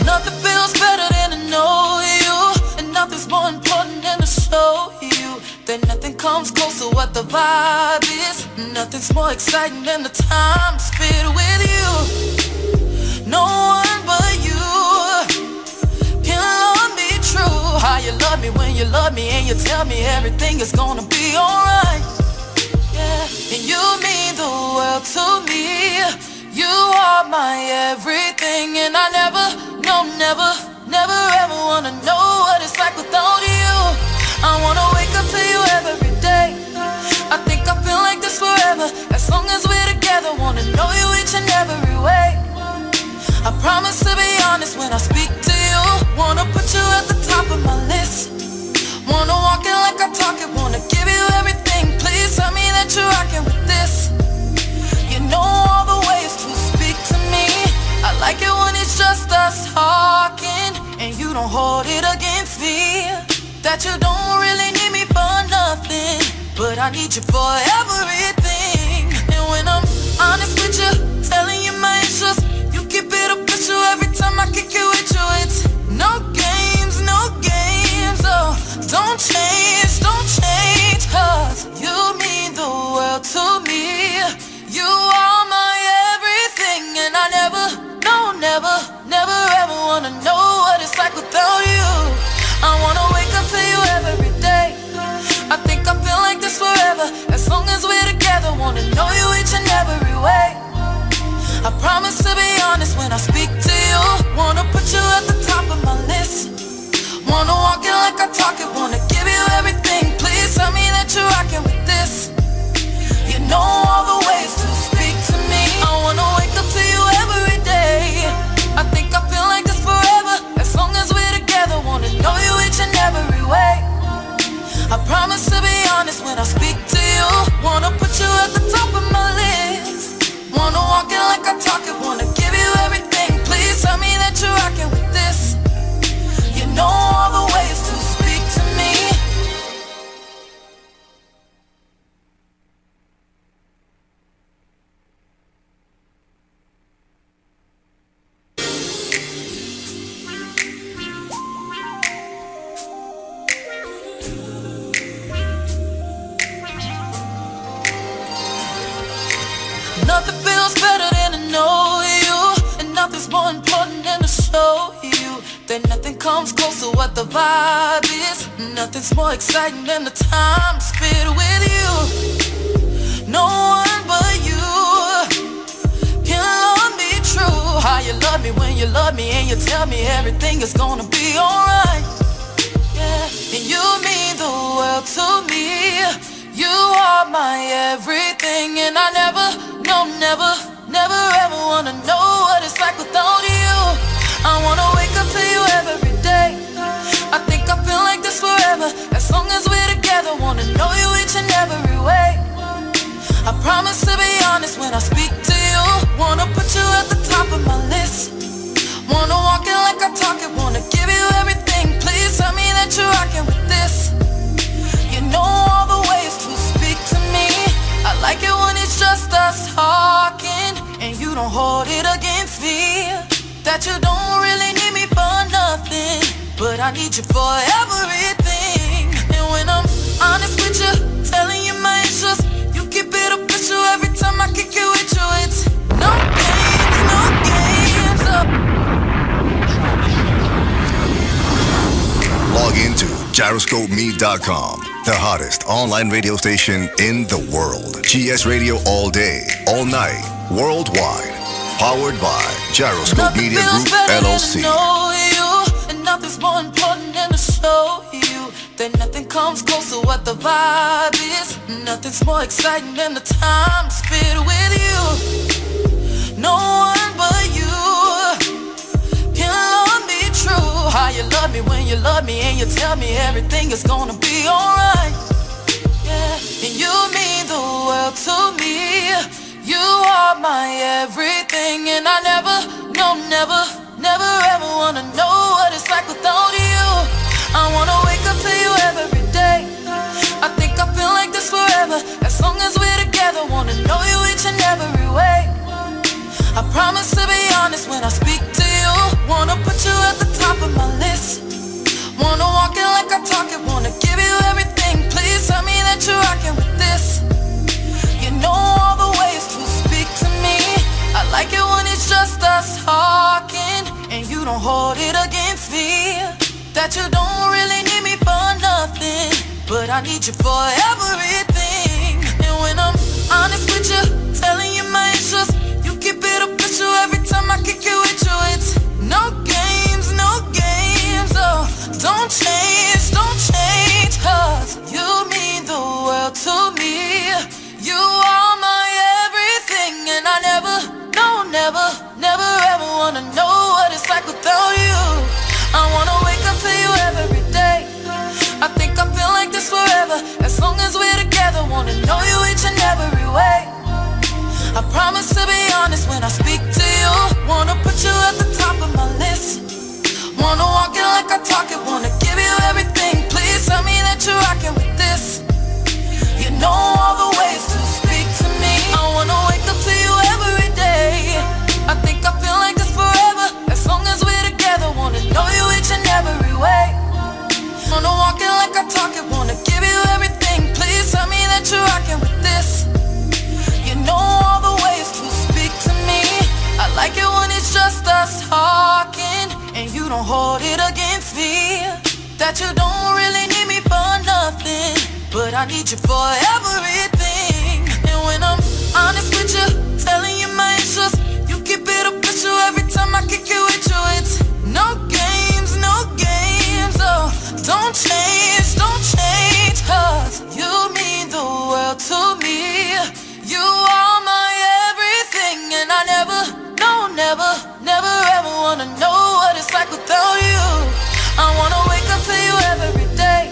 Nothing feels better than to know you, and nothing's more important than to show you that nothing comes close to what the vibe is. Nothing's more exciting than the time spent with you. No one but you can love me true. How you love me when you love me and you tell me everything is gonna be alright. Yeah, and you mean the world to me. You are my everything, and I never ever wanna know what it's like without you. I wanna wake up to you every day. I think I feel like this forever, as long as we're together. Wanna know you each and every way. I promise to be honest when I speak to you. Wanna put you at the top of my list. Wanna walk it like I talk it. Wanna give you everything. Please tell me that you're rocking with this. You know all the ways to speak to me. I like it when it's just us talking, and you don't hold it against me. That you don't really need me for nothing, but I need you for everything. And when I'm honest with you, telling you my issues, you keep it up with you every time I kick it with you. It's no games, oh. Don't change, 'cause you mean the world to me. You are my everything, and I never ever wanna know what it's like without you. I wanna wake up to you every day. I think I feel like this forever, as long as we're together. Wanna know you each and every way. I promise to be honest when I speak to you. Wanna put you at the top of my list. Wanna walk it like I talk it. Wanna give you everything. Please tell me that you're rocking with this. You know all the ways to speak to me. I wanna wake up to you every day. I think I feel like this forever, as long as we're together. Wanna know you each and every way. I promise to be honest when I speak to you. Wanna put you at the top of my list. Wanna walk it like I talk it. Wanna give you everything. Please tell me that you're rocking with this. You know all the ways to speak to me. Nothing feels better than to know you, and nothing's more important than to show you that nothing comes close to what the vibe is. Nothing's more exciting than the time spent with you. No one but you can love me true. How you love me when you love me and you tell me everything is gonna be alright. Yeah, and you mean the world to me. You are my everything, and I never ever wanna know what it's like without you. I wanna wake up to you every day. I think I feel like this forever, as long as we're together. Wanna know you each and every way. I promise to be honest when I speak to you. Wanna put you at the top of my list. Wanna walk it like I talk it. Wanna give you everything. Please tell me that you're rocking with this. You know all the ways to speak to me. I like it when it's just us talking, and you don't hold it against me. That you don't really need me for nothing, but I need you for everything. And when I'm honest with you, telling you my issues, you keep it up with you every time I kick it with you. It's no games, oh. Log into gyroscopeme.com, the hottest online radio station in the world. GS Radio all day, all night, worldwide. Powered by Gyroscope Media Group, LLC. And nothing's more important than to show you that nothing comes close to what the vibe is. Nothing's more exciting than the time spent with you. No one but you can love me true. How you love me when you love me and you tell me everything is gonna be alright. Yeah, and you mean the world to me. You are my everything, and talk it, wanna give you everything. Please tell me that you're rocking with this. You know all the ways to speak to me. I like it when it's just us talking, and you don't hold it against me. That you don't really need me for nothing, but I need you for everything. And when I'm honest with you, telling you my issues, you keep it official every time I kick it with you. It's no games, no games. Oh, don't change, cause you mean the world to me. You are my everything, and I never, no, never ever wanna know what it's like without you. I wanna wake up to you every day. I think I feel like this forever, as long as we're together. Wanna know you each and every way. I promise to be honest when I speak to you. Wanna put you at the top of my list. Wanna walk it like I talk it. Wanna give you everything. Please tell me that you're rocking with this. You know all the ways to speak to me. I wanna wake up to you every day. I think I feel like this forever, as long as we're together. Wanna know you each and every way. Wanna walk it like I talk it. Wanna give you everything. Please tell me that you're rocking with this. You know all the ways to speak to me. I like it when it's just us talking, and you don't hold it against me. That you don't really need me for nothing, but I need you for everything. And when I'm honest with you, telling you my issues, you keep it official every time I kick it with you. It's no games, no games. Oh, don't change, cause you mean the world to me. You are my everything, and I never, no, never ever wanna know what it's like without you. I wanna wake up to you every day.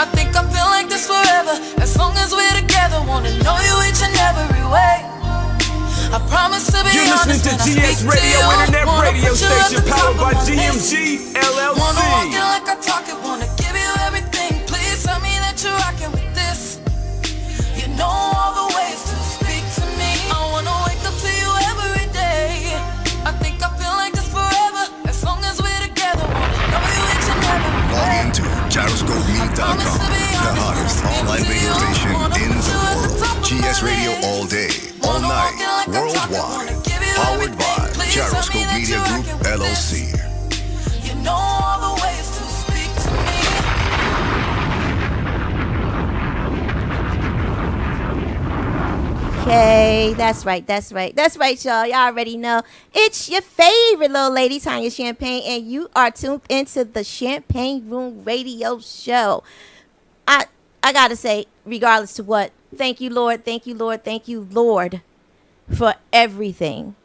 I think I feel like this forever, as long as we're together. Wanna know you each and every way. I promise to be You're honest listening to when I GS speak Radio, to you. internet Wanna radio put you at station the top powered of by my GMG list. LLC. Wanna walk it like I talk it. Wanna give you everything. Please tell me that you're rocking with this. You know all the ways to speak to me. I wanna wake up to you every day. I think I feel like this forever, as long as we're together. Wanna know you each and every Log day. into gyroscope.me.com, the hottest online radio station in the world. GS Radio all day, all night, worldwide. Powered by Gyroscope Media Group, LLC. You know all the ways to speak to me. Okay, that's right, y'all. Y'all already know it's your favorite little lady, Tanya Champagne, and you are tuned into the Champagne Room Radio Show. I gotta say, regardless to what, thank you, Lord, for everything.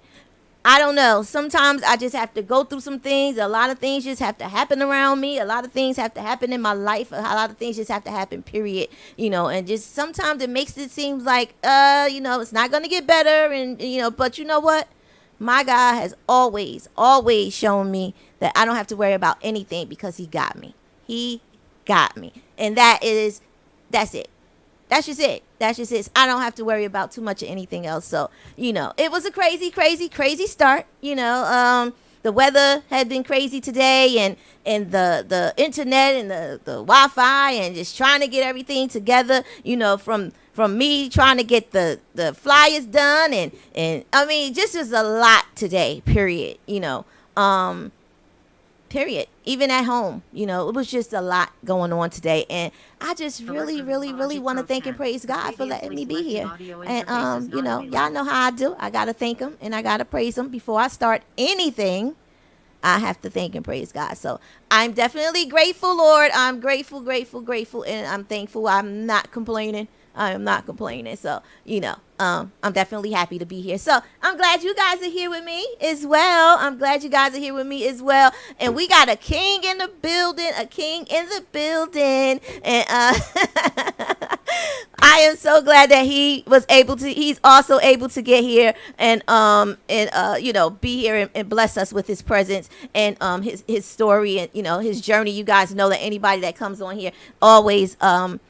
I don't know. Sometimes I just have to go through some things. A lot of things just have to happen around me. A lot of things have to happen in my life. A lot of things just have to happen, period. And just sometimes it makes it seem like, it's not going to get better. But you know what? My God has always shown me that I don't have to worry about anything because he got me. He got me. And that's it. That's just it. I don't have to worry about too much of anything else. So, it was a crazy start. The weather had been crazy today, and the internet and the Wi-Fi, and just trying to get everything together, from me trying to get the flyers done. And I mean, just was a lot today, period. Period. Even at home, it was just a lot going on today. And I just really want to thank and praise God for letting me be here. And, y'all know how I do. I got to thank him and I got to praise him before I start anything. I have to thank and praise God. So I'm definitely grateful, Lord. I'm grateful. And I'm thankful. I'm not complaining. I am not complaining. So, I'm definitely happy to be here. So I'm glad you guys are here with me as well. And we got a king in the building, And I am so glad that he's also able to get here and be here and bless us with his presence and his story and, his journey. You guys know that anybody that comes on here always will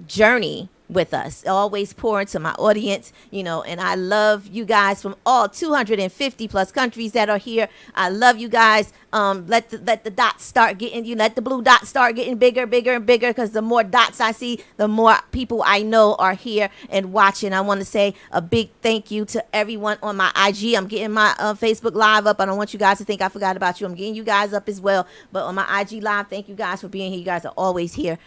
journey with us, always pour into my audience, and I love you guys from all 250 plus countries that are here. I love you guys. Let the dots start getting, let the blue dots start getting bigger, bigger and bigger, because the more dots I see, the more people I know are here and watching. I want to say a big thank you to everyone on my IG. I'm getting my Facebook Live up. I don't want you guys to think I forgot about you. I'm getting you guys up as well. But on my IG Live, thank you guys for being here. You guys are always here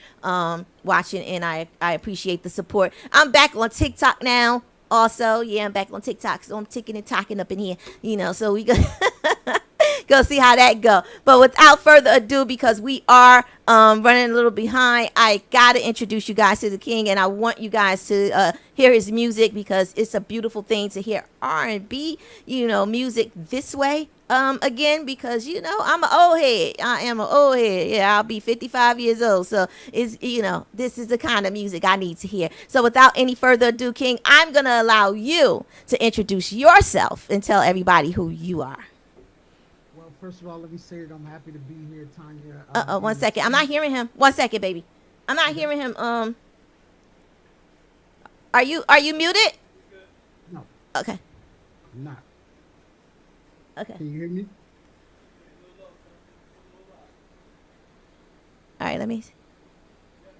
watching, and I appreciate the support. I'm back on TikTok now. Also, I'm back on TikTok, so I'm ticking and talking up in here, so we go go see how that go. But without further ado, because we are running a little behind, I gotta introduce you guys to the king, and I want you guys to hear his music, because it's a beautiful thing to hear R&B, music this way. Again, because I'm an old head. I am an old head. Yeah, I'll be 55 years old. So it's this is the kind of music I need to hear. So without any further ado, King, I'm gonna allow you to introduce yourself and tell everybody who you are. Well, first of all, let me say that I'm happy to be here, Tanya. One second. I'm not hearing him. 1 second, baby. I'm not hearing him. Are you muted? No, Okay. I'm not. Okay. Can you hear me? All right. Let me.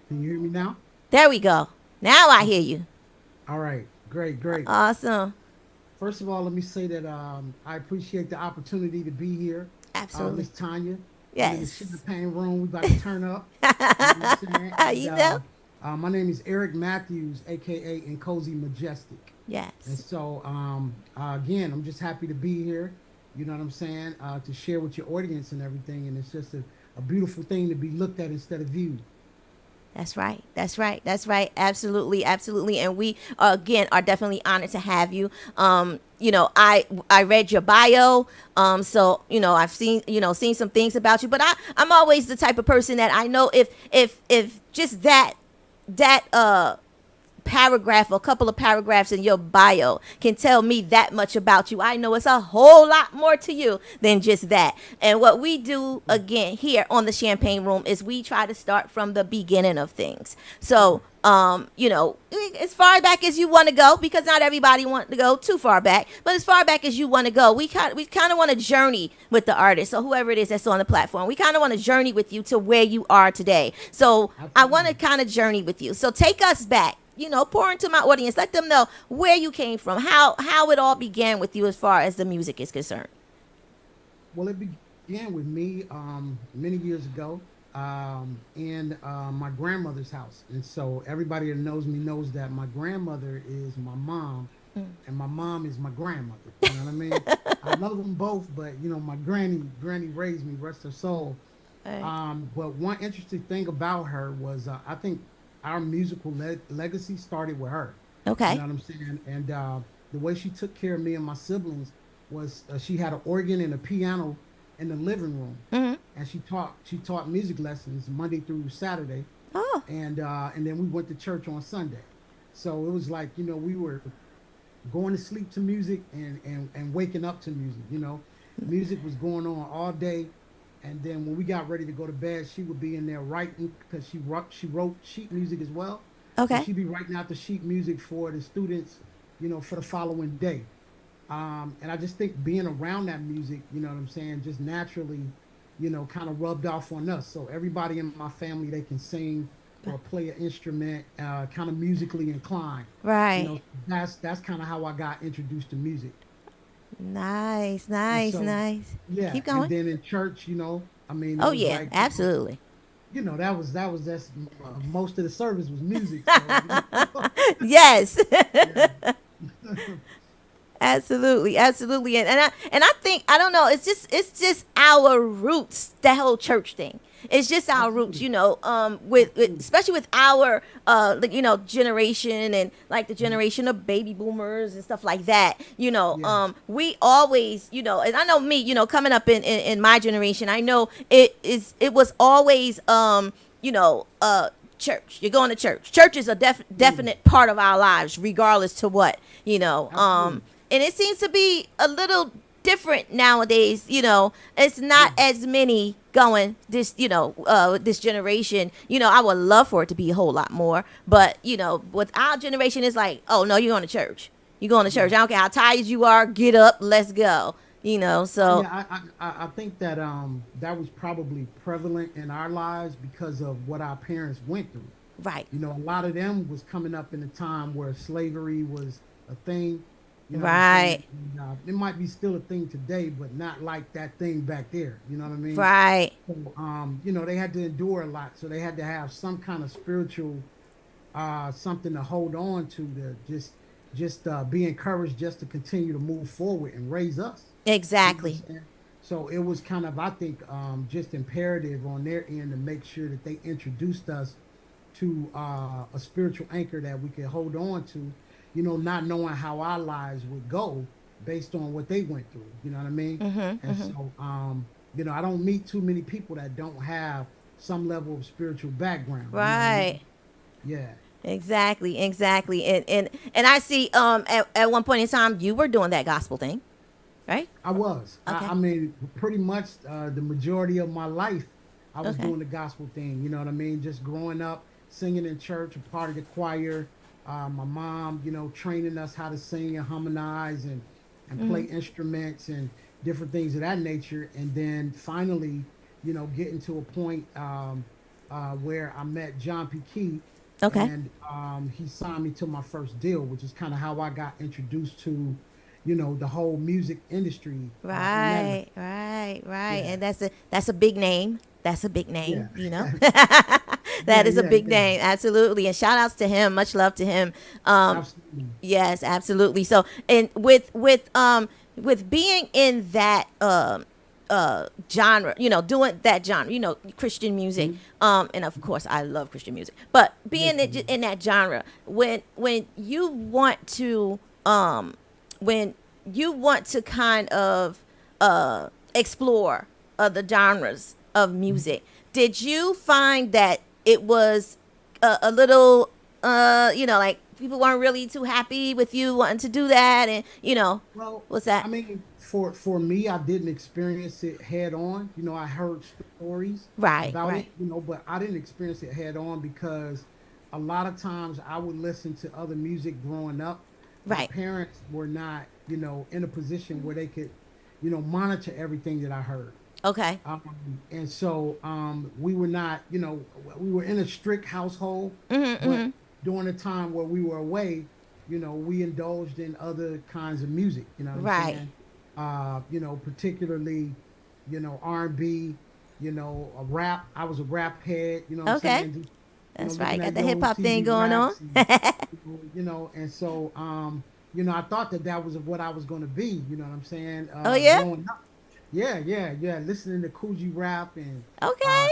Can you hear me now? There we go. Now I hear you. All right. Great, great. Awesome. First of all, let me say that I appreciate the opportunity to be here. Absolutely. Miss Tanya. Yes. In the champagne room. We about to turn up. You know what I'm saying? You know? My name is Eric Matthews, a.k.a. Nkosi Majestic. Yes. And so, again, I'm just happy to be here. You know what I'm saying? To share with your audience and everything. And it's just a beautiful thing to be looked at instead of viewed. That's right. That's right. That's right. Absolutely. Absolutely. And we, again, are definitely honored to have you. I read your bio. So, I've seen some things about you, but I'm always the type of person that I know if just that paragraph or a couple of paragraphs in your bio can tell me that much about you, I know it's a whole lot more to you than just that. And what we do again here on the Champagne Room is we try to start from the beginning of things. So as far back as you want to go, because not everybody want to go too far back, but as far back as you want to go, we kind of want to journey with the artist. So whoever it is that's on the platform, we kind of want to journey with you to where you are today. So absolutely. I want to kind of journey with you. So take us back. Pour into my audience. Let them know where you came from, how it all began with you as far as the music is concerned. Well, it began with me many years ago in my grandmother's house. And so everybody that knows me knows that my grandmother is my mom and my mom is my grandmother. You know what I mean? I love them both, but, my granny raised me, rest her soul. Right. But one interesting thing about her was I think our musical legacy started with her. Okay. You know what I'm saying? And the way she took care of me and my siblings was she had an organ and a piano in the living room, and she taught music lessons Monday through Saturday. Oh. And then we went to church on Sunday. So it was like we were going to sleep to music and waking up to music. Music was going on all day. And then when we got ready to go to bed, she would be in there writing, because she wrote sheet music as well. Okay. So she'd be writing out the sheet music for the students, for the following day. And I just think being around that music, you know what I'm saying, just naturally, kind of rubbed off on us. So everybody in my family, they can sing or play an instrument, kind of musically inclined. Right. That's kind of how I got introduced to music. Nice. Yeah. Keep going. And then in church, I mean. Oh yeah, absolutely. That was most of the service was music. So, Yes. Yeah. Absolutely. And I think, I don't know, it's just our roots, that whole church thing. It's just our roots, with especially with our generation, and like the generation of baby boomers and stuff like that. We always, and I know me, coming up in my generation, I know it was always church. You're going to church. Church is a definite part of our lives, regardless to what, and it seems to be a little different nowadays. You know, it's not as many going this, this generation. You know, I would love for it to be a whole lot more, but you know, with our generation, it's like, oh no, you're going to church. You're going to church. I don't care how tired you are. Get up. Let's go. You know, so Yeah, I think that that was probably prevalent in our lives because of what our parents went through. right, You know, a lot of them was coming up in a time where slavery was a thing. You know what I'm right, saying? And, it might be still a thing today, but not like that thing back there. You know what I mean? right. So, you know, they had to endure a lot, so they had to have some kind of spiritual something to hold on to just be encouraged just to continue to move forward and raise us. You know what I'm Exactly. saying? So it was kind of, I think, just imperative on their end to make sure that they introduced us to a spiritual anchor that we could hold on to, you know, not knowing how our lives would go based on what they went through. You know what I mean? And so, you know, I don't meet too many people that don't have some level of spiritual background. You know what I mean? Right. Yeah. Exactly, exactly. And I see at one point in time you were doing that gospel thing, right? I was. Okay. I mean, pretty much the majority of my life, I was Okay. doing the gospel thing. You know what I mean? Just growing up, singing in church, a part of the choir. My mom, you know, training us how to sing and harmonize and play instruments and different things of that nature. And then finally, you know, getting to a point where I met John P. Key. Okay. And he signed me to my first deal, which is kind of how I got introduced to, you know, the whole music industry. In that Right, way. right. Yeah. And that's a big name. That's a big name, Yeah. you know. Yeah, That is a yeah, big yeah. name, absolutely. And shout outs to him. Much love to him. Absolutely. Yes, absolutely. So, and with being in that genre, you know, doing that genre, you know, Christian music, and of course I love Christian music, but being in that genre, when you want to kind of explore other genres of music, did you find that it was a little like people weren't really too happy with you wanting to do that, and Well, what's I that? mean, for me, I didn't experience it head on. You know, I heard stories Right, about it, right, you know, but I didn't experience it head on because a lot of times I would listen to other music growing up. My right. parents were not, you know, in a position where they could, you know, monitor everything that I heard. Okay. Um, and so we were not, you know, we were in a strict household, but during the time where we were away, you know, we indulged in other kinds of music. You know what I'm Right. saying? You know, particularly, you know, R&B, you know, a rap. I was a rap head. You know what I'm Okay. saying? Just, That's right. looking Got at the Yo hip hop thing MTV going on. raps, and, you know, and so, you know, I thought that that was what I was going to be. You know what I'm saying? Oh yeah. Growing up. Yeah, yeah, yeah. Listening to Coogee rap and uh, Okay.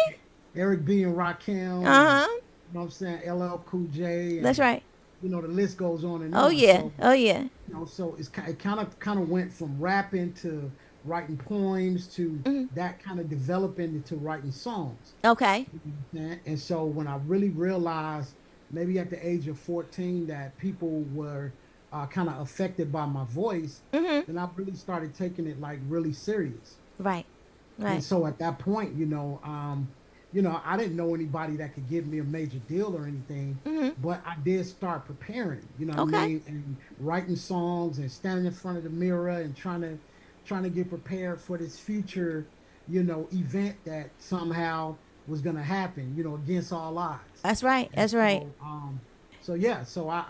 Eric B and Rakim, and Uh huh. you know what I'm saying, LL Cool J, That's and right. you know the list goes on and Oh on. yeah. So Oh yeah. you know, so it kind of went from rapping to writing poems to that kind of developing into writing songs. Okay. You know what I'm saying? And so when I really realized, maybe at the age of 14, that people were kind of affected by my voice, then I really started taking it like really serious. Right. And Right. so at that point, you know, I didn't know anybody that could give me a major deal or anything, but I did start preparing, you know what I Okay. mean, and writing songs and standing in front of the mirror and trying to get prepared for this future, you know, event that somehow was gonna happen, you know, against all odds. That's right. And That's right. so yeah, so I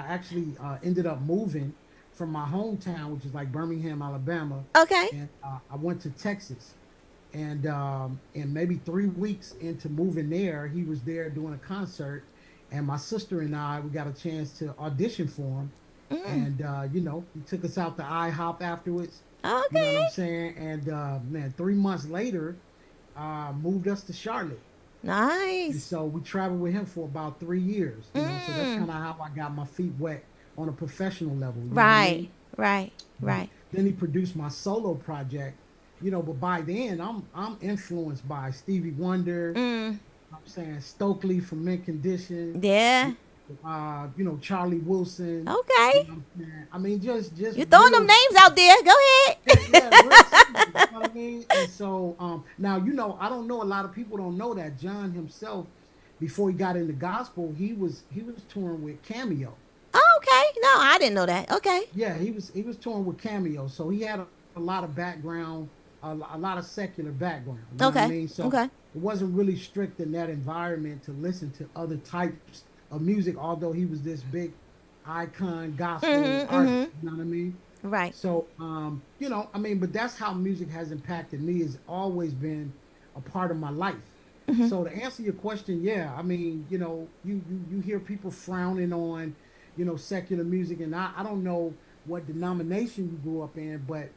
actually ended up moving from my hometown, which is like Birmingham, Alabama, Okay. and I went to Texas. And maybe 3 weeks into moving there, he was there doing a concert, and my sister and I, we got a chance to audition for him. And you know, he took us out to IHOP afterwards. You know what Okay. I'm saying? And man, 3 months later, moved us to Charlotte. And Nice. so we traveled with him for about 3 years. You know, so that's Mm. kind of how I got my feet wet on a professional level. You know what I Right. mean? Right. Right. Then he produced my solo project, you know, but by then I'm influenced by Stevie Wonder, Mm. I'm saying Stokely from Mint Condition, Yeah. You know, Charlie Wilson. You Okay. know what I'm saying? I mean, just You throwing them real, names out there. Go ahead. yeah, real singers. You know what I mean? And so, now you know, I don't know. A lot of people don't know that John himself, before he got into gospel, he was touring with Cameo. Oh, okay. No, I didn't know that. Okay. Yeah, he was touring with Cameo, so he had a lot of background, a lot of secular background. You know what I Okay. mean? So Okay. it wasn't really strict in that environment to listen to other types of music, although he was this big icon gospel Mm-hmm. artist. Mm-hmm. You know what I mean? Right. So, you know, I mean, but that's how music has impacted me. It's always been a part of my life. Mm-hmm. So to answer your question, yeah, I mean, you know, you hear people frowning on, you know, secular music, and I don't know what denomination you grew up in, but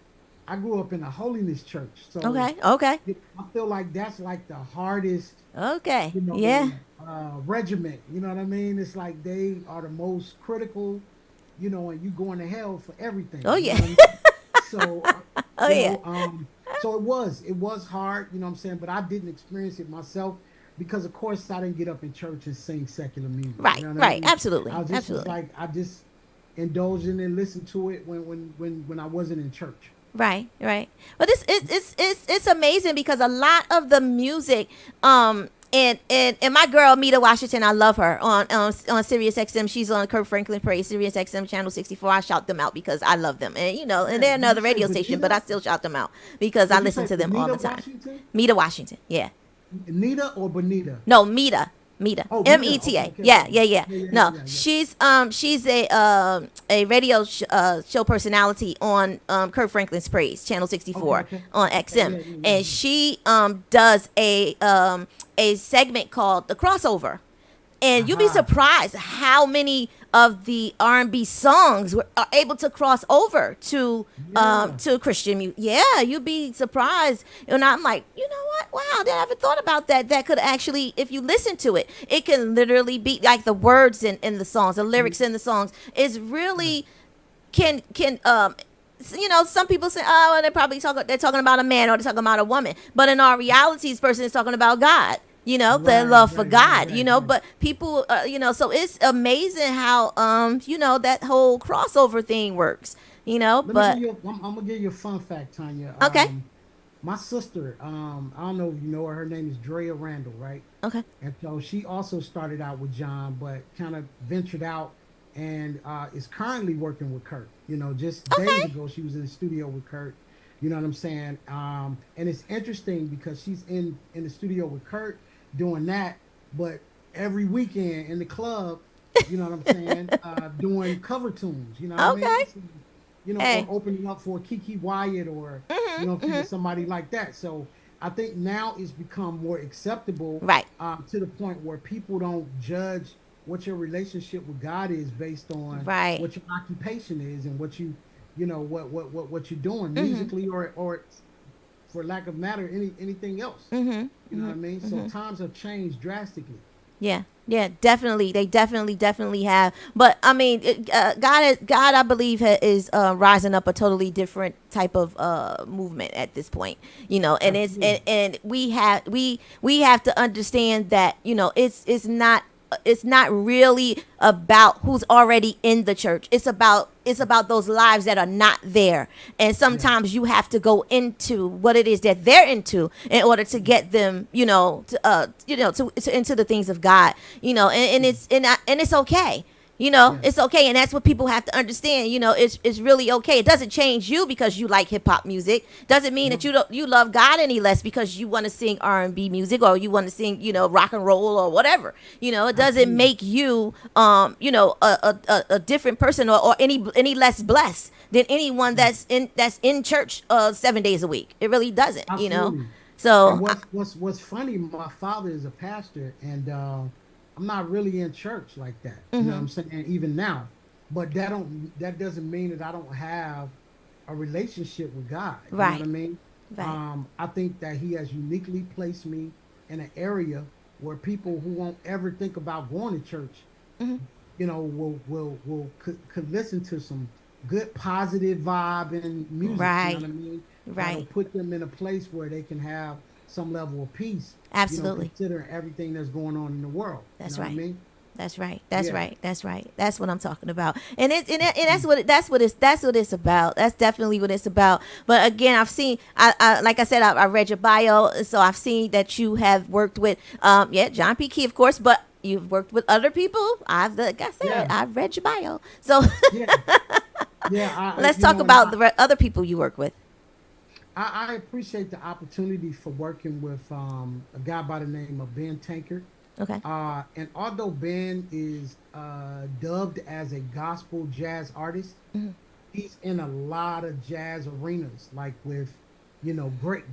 I grew up in a holiness church. So Okay. Okay. I feel like that's like the hardest, Okay. you Yeah. know, regiment. You know what I mean? It's like they are the most critical, you know, and you going to hell for everything. Oh You know yeah. what I mean? So, Oh you yeah. know, so it was hard, you know what I'm saying, but I didn't experience it myself because, of course, I didn't get up in church and sing secular music. Right. You know what I Right. mean? Absolutely. I just was Absolutely. like, I just indulged in and listened to it when I wasn't in church. Right, right. But it's amazing because a lot of the music, and my girl Mita Washington, I love her on Sirius XM. She's on Kirk Franklin Praise Sirius XM channel 64. I shout them out because I love them, and and Yeah, they're did you another say radio station, but Benita? I still shout them out because I Did you listen say to them all Benita the time. Washington? Mita Washington, yeah. Nita or Bonita? No, Mita. Oh, Mita. Okay, Meta. okay, Yeah, okay. yeah, yeah. Yeah, yeah, No, yeah, yeah. she's a radio show personality on Kurt Franklin's Praise Channel 64 Okay, okay. on Okay, XM, yeah, yeah, yeah, and yeah. she does a segment called The Crossover, and you'll be Aha. surprised how many of the R&B songs are able to cross over Yeah. to Christian music. Yeah, you'd be surprised. And I'm like, you know what? Wow, I haven't thought about that. That could actually, if you listen to it, it can literally be like the words in the songs, the lyrics in the songs is really can some people say, oh, they're talking about a man or they're talking about a woman, but in our reality, this person is talking about God. Their Right, love for right, right, God. right, right. But people, so it's amazing how that whole crossover thing works. Let me But give you. I'm gonna give you a fun fact, Tanya. okay, My sister. I don't know if you know her. Her name is Drea Randall, right? okay, And so she also started out with John, but kind of ventured out and is currently working with Kurt. Just days okay, ago she was in the studio with Kurt. You know what I'm saying? And it's interesting because she's in the studio with Kurt doing that, but every weekend in the club, you know what I'm saying, doing cover tunes. You know what I mean? okay. So, Hey, or opening up for Kiki Wyatt or somebody like that. So I think now it's become more acceptable, right, to the point where people don't judge what your relationship with God is based on right. what your occupation is and what what you're doing musically or for lack of matter anything else. You know what I mean? So times have changed drastically. Yeah, yeah, definitely. They definitely have. But I mean, God, I believe is rising up a totally different type of movement at this point. And it's Absolutely. and we have to understand that it's not really about who's already in the church. It's about those lives that are not there. And sometimes you have to go into what it is that they're into in order to get them, to into the things of God. And it's okay. Yeah. It's okay, and that's what people have to understand. It's really okay. It doesn't change you because you like hip hop music. Doesn't mean that you love God any less because you want to sing R&B music or you want to sing rock and roll or whatever. It doesn't Absolutely. make you a different person or any less blessed than anyone that's in church 7 days a week. It really doesn't. Absolutely. And So what's funny, my father is a pastor, and I'm not really in church like that. You know what I'm saying? Even now, but that doesn't mean that I don't have a relationship with God. You know what right, I mean? right, I think that He has uniquely placed me in an area where people who won't ever think about going to church, could listen to some good positive vibe and music. You know right, what I mean? That'll right. put them in a place where they can have some level of peace. Absolutely. Considering everything that's going on in the world. That's You know right. what I mean? That's right. That's Yeah. right. That's right. That's what I'm talking about. And that's what it's about. That's definitely what it's about. But again, I've seen I like I said, I read your bio, so I've seen that you have worked with John P. Key, of course, but you've worked with other people. Like I said, Yeah. I've read your bio. So Yeah. Yeah. let's you talk know, and about the other people you work with. I appreciate the opportunity for working with a guy by the name of Ben Tankard. Okay. And although Ben is dubbed as a gospel jazz artist, he's in a lot of jazz arenas, like with, great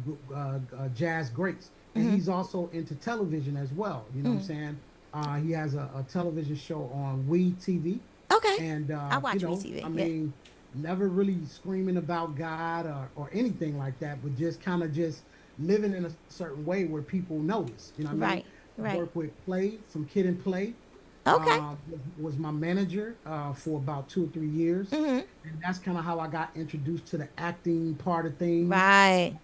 jazz greats. And he's also into television as well. You know what I'm saying? He has a television show on We TV. Okay. And, I watch WeTV, I yeah. mean, never really screaming about God or anything like that, but just kind of just living in a certain way where people notice. You know what I mean? Right. Right. Work with Play from Kid and Play. Okay. Was my manager for about 2 or 3 years, and that's kind of how I got introduced to the acting part of things. Right.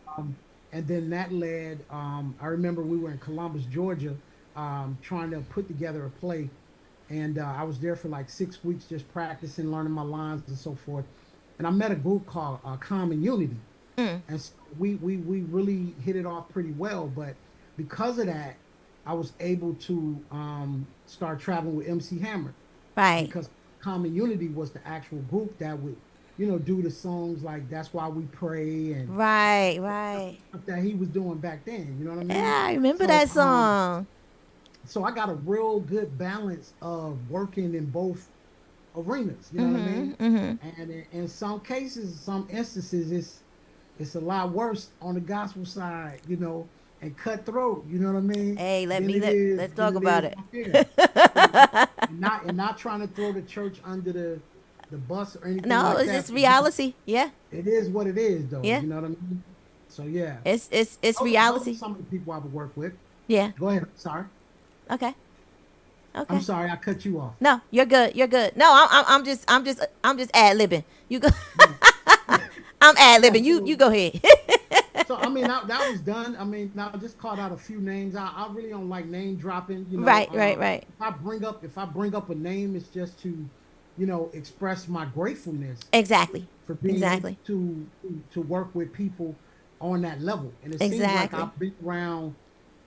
And then that led. I remember we were in Columbus, Georgia, trying to put together a play, and I was there for like 6 weeks just practicing, learning my lines and so forth. And I met a group called Common Unity, and so we really hit it off pretty well. But because of that, I was able to start traveling with MC Hammer, Right. because Common Unity was the actual group that would, do the songs like "That's Why We Pray" and Right. Right. stuff that he was doing back then. You know what I mean? Yeah, I remember So, that song. So I got a real good balance of working in both arenas. You know what I mean? And in some cases, some instances, it's a lot worse on the gospel side. And cutthroat, you know what I mean? Hey, Than it let's than talk about is it. up here. and not trying to throw the church under the bus or anything No, like it's that. just reality. Yeah. It is what it is, though. Yeah. You know what I mean? So yeah, It's Those are reality. some of the people I would work with. Yeah. Go ahead. Sorry, Okay. Okay. I'm sorry I cut you off. No, you're good. You're good. No, I'm just ad libbing. You go. I'm ad libbing. You go ahead. So I mean, that was done. I mean, now I just called out a few names. I really don't like name dropping. Right. Right. If I bring up a name, it's just to, express my gratefulness Exactly. for being Exactly. able to work with people on that level. And it seems like Exactly. I've been around.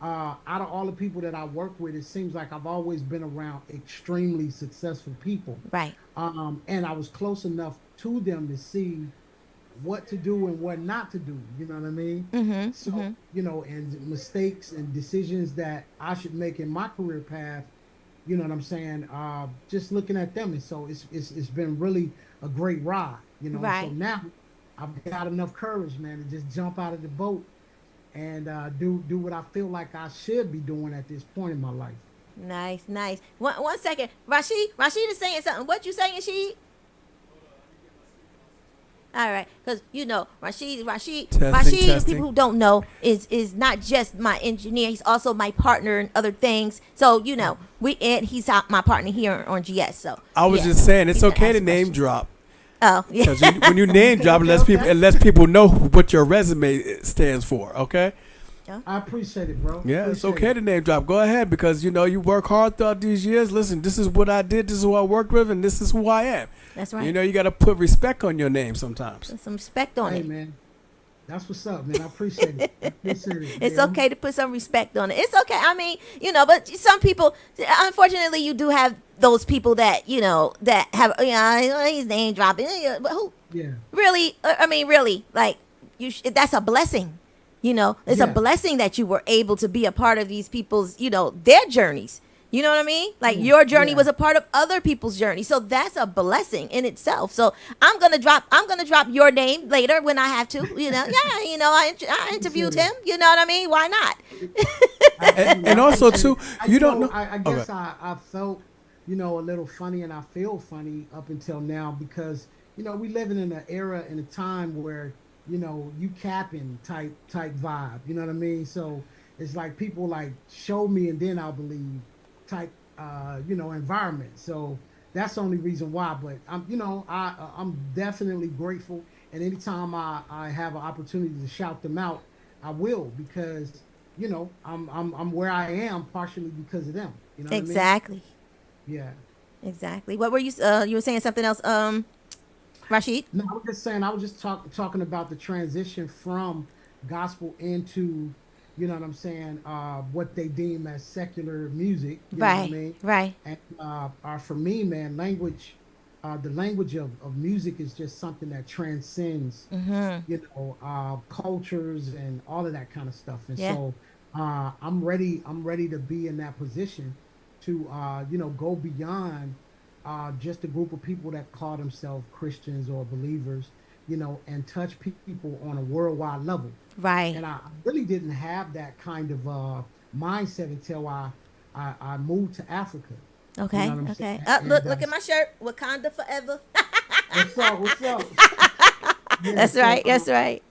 Out of all the people that I work with, it seems like I've always been around extremely successful people. Right. And I was close enough to them to see what to do and what not to do. You know what I mean? So, and mistakes and decisions that I should make in my career path. You know what I'm saying? Just looking at them, and so it's been really a great ride. Right. So now I've got enough courage, man, to just jump out of the boat and do what I feel like I should be doing at this point in my life. Nice. Nice. One second. Rashid is saying something. What you saying, She? All right, because Rashid, Testing. people who don't know, is not just my engineer. He's also my partner in other things. So he's my partner here on GS. So I was yeah. just saying it's He's gonna okay ask to name questions. drop Oh yeah. because when you name drop, it lets people know what your resume stands for. Okay. I appreciate it, bro. Yeah, it's Appreciate okay it. to name drop. Go ahead because you work hard throughout these years. Listen, this is what I did. This is who I worked with, and this is who I am. That's right. You got to put respect on your name sometimes. Put some respect on Hey, it. man. That's what's up, man. I appreciate it. I appreciate it. It's Yeah, okay to put some respect on it. It's okay. I mean, but some people, unfortunately, you do have those people that that have he's name dropping. But who Yeah. really? I mean, really, like that's a blessing. It's a Yeah. blessing that you were able to be a part of these people's, their journeys. You know what I mean? Like your journey Yeah. was a part of other people's journey. So that's a blessing in itself. So I'm gonna drop your name later when I have to. I interviewed him. You know what I mean? Why not? And also too, you don't know. I guess Okay. I felt, a little funny, and I feel funny up until now because we living in an era and a time where you capping type vibe. You know what I mean? So it's like people like show me and then I'll believe type environment. So that's the only reason why. But I'm definitely grateful, and anytime I have an opportunity to shout them out, I will, because I'm where I am partially because of them. You know what I mean? Exactly. Yeah. Exactly. What were you were saying something else, Rashid? No, I was just saying, I was just talking about the transition from gospel into, you know what I'm saying, what they deem as secular music, you know what I Right, mean? right. And for me, man, the language of music is just something that transcends, cultures and all of that kind of stuff. And Yeah. so I'm ready to be in that position to, go beyond just a group of people that call themselves Christians or believers, and touch people on a worldwide level. Right. And I really didn't have that kind of mindset until I moved to Africa. You know Okay. what I'm saying? Okay. And Look at my shirt. Wakanda forever. what's up? What's up? Yeah. That's So right. That's right.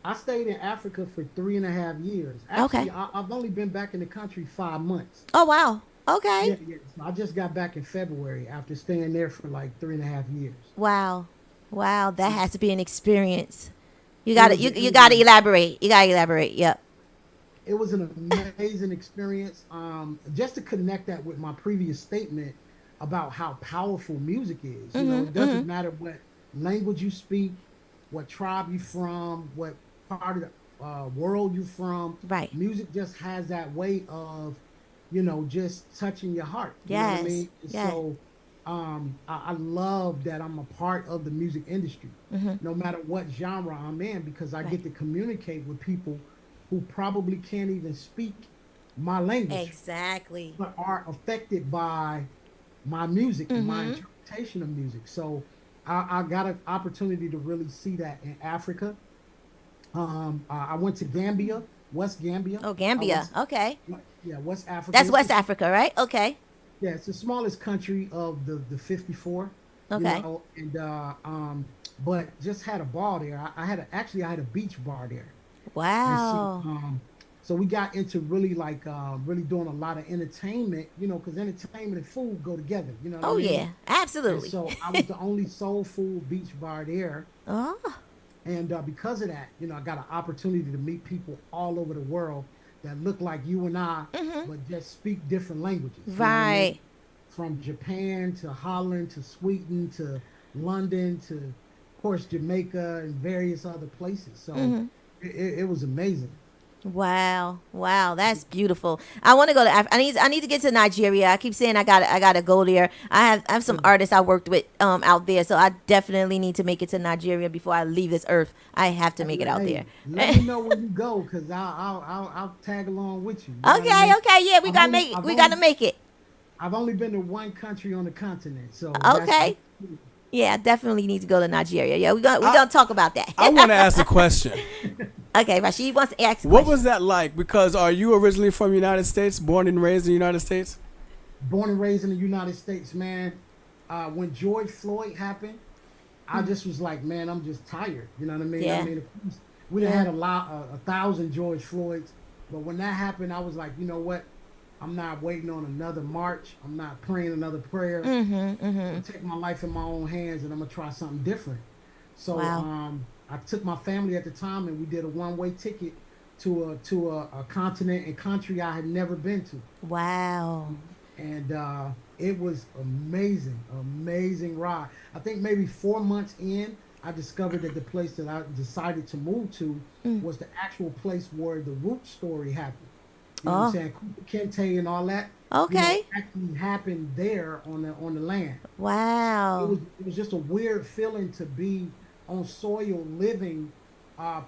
I stayed in Africa for 3.5 years. Okay. Actually, I've only been back in the country 5 months. Oh wow. Okay. Yeah, yeah. So I just got back in February after staying there for like 3.5 years. Wow. Wow. That Yeah. has to be an experience. You It gotta was you it you was gotta elaborate. You gotta elaborate. Yep. it was an amazing experience. Just to connect that with my previous statement about how powerful music is. It doesn't matter what language you speak, what tribe you from, what part of the world you from. Right. Music just has that way of, just touching your heart. You know what I Yes. mean? And Yes. so, I love that I'm a part of the music industry, no matter what genre I'm in, because I Right. get to communicate with people who probably can't even speak my language, Exactly. but are affected by my music and my interpretation of music. So I got an opportunity to really see that in Africa. I went to Gambia, West Gambia. Oh, I Gambia. was, Okay. yeah, West Africa. That's West Africa, right? Okay. Yeah, it's the smallest country of the 54. Okay. And but just had a ball there. I had a beach bar there. And so, Wow. so we got into really really doing a lot of entertainment, because entertainment and food go together. You know what I Oh mean? yeah. And Absolutely. so I was the only soul food beach bar there, Oh. and because of that, I got an opportunity to meet people all over the world that look like you and I, but just speak different languages. You know what I mean? Right. From Japan to Holland to Sweden to London to, of course, Jamaica and various other places. So it was amazing. Wow, wow, that's beautiful. I want to go to I need to get to Nigeria. I keep saying I gotta go there. I have some artists I worked with out there, so I definitely need to make it to Nigeria before I leave this earth. I have to make it out there. Let me know when you go, because I'll tag along with you. You know what I Okay, mean? okay, yeah, I've we gotta only make it. I've only been to one country on the continent, so Okay, yeah, I definitely need to go to Nigeria. Yeah, we I- gonna talk about that. I want to ask a question. Okay, Rashid wants to ask. A What question. was that like? Because are you originally from the United States, born and raised in the United States? born and raised in the United States, man. When George Floyd happened, I just was like, man, I'm just tired. You know what I mean? Yeah. I mean, we done had a thousand George Floyds, but when that happened, I was like, you know what? I'm not waiting on another march. I'm not praying another prayer. I'm gonna take my life in my own hands, and I'm gonna try something different. So Wow. I took my family at the time, and we did a one-way ticket to a continent and country I had never been to. Wow. And it was amazing ride. I think maybe 4 months in, I discovered that the place that I decided to move to was the actual place where the root story happened. You know what I'm saying? Kente and all that. Okay. Actually happened there on the land. Wow. It was just a weird feeling to be on soil living,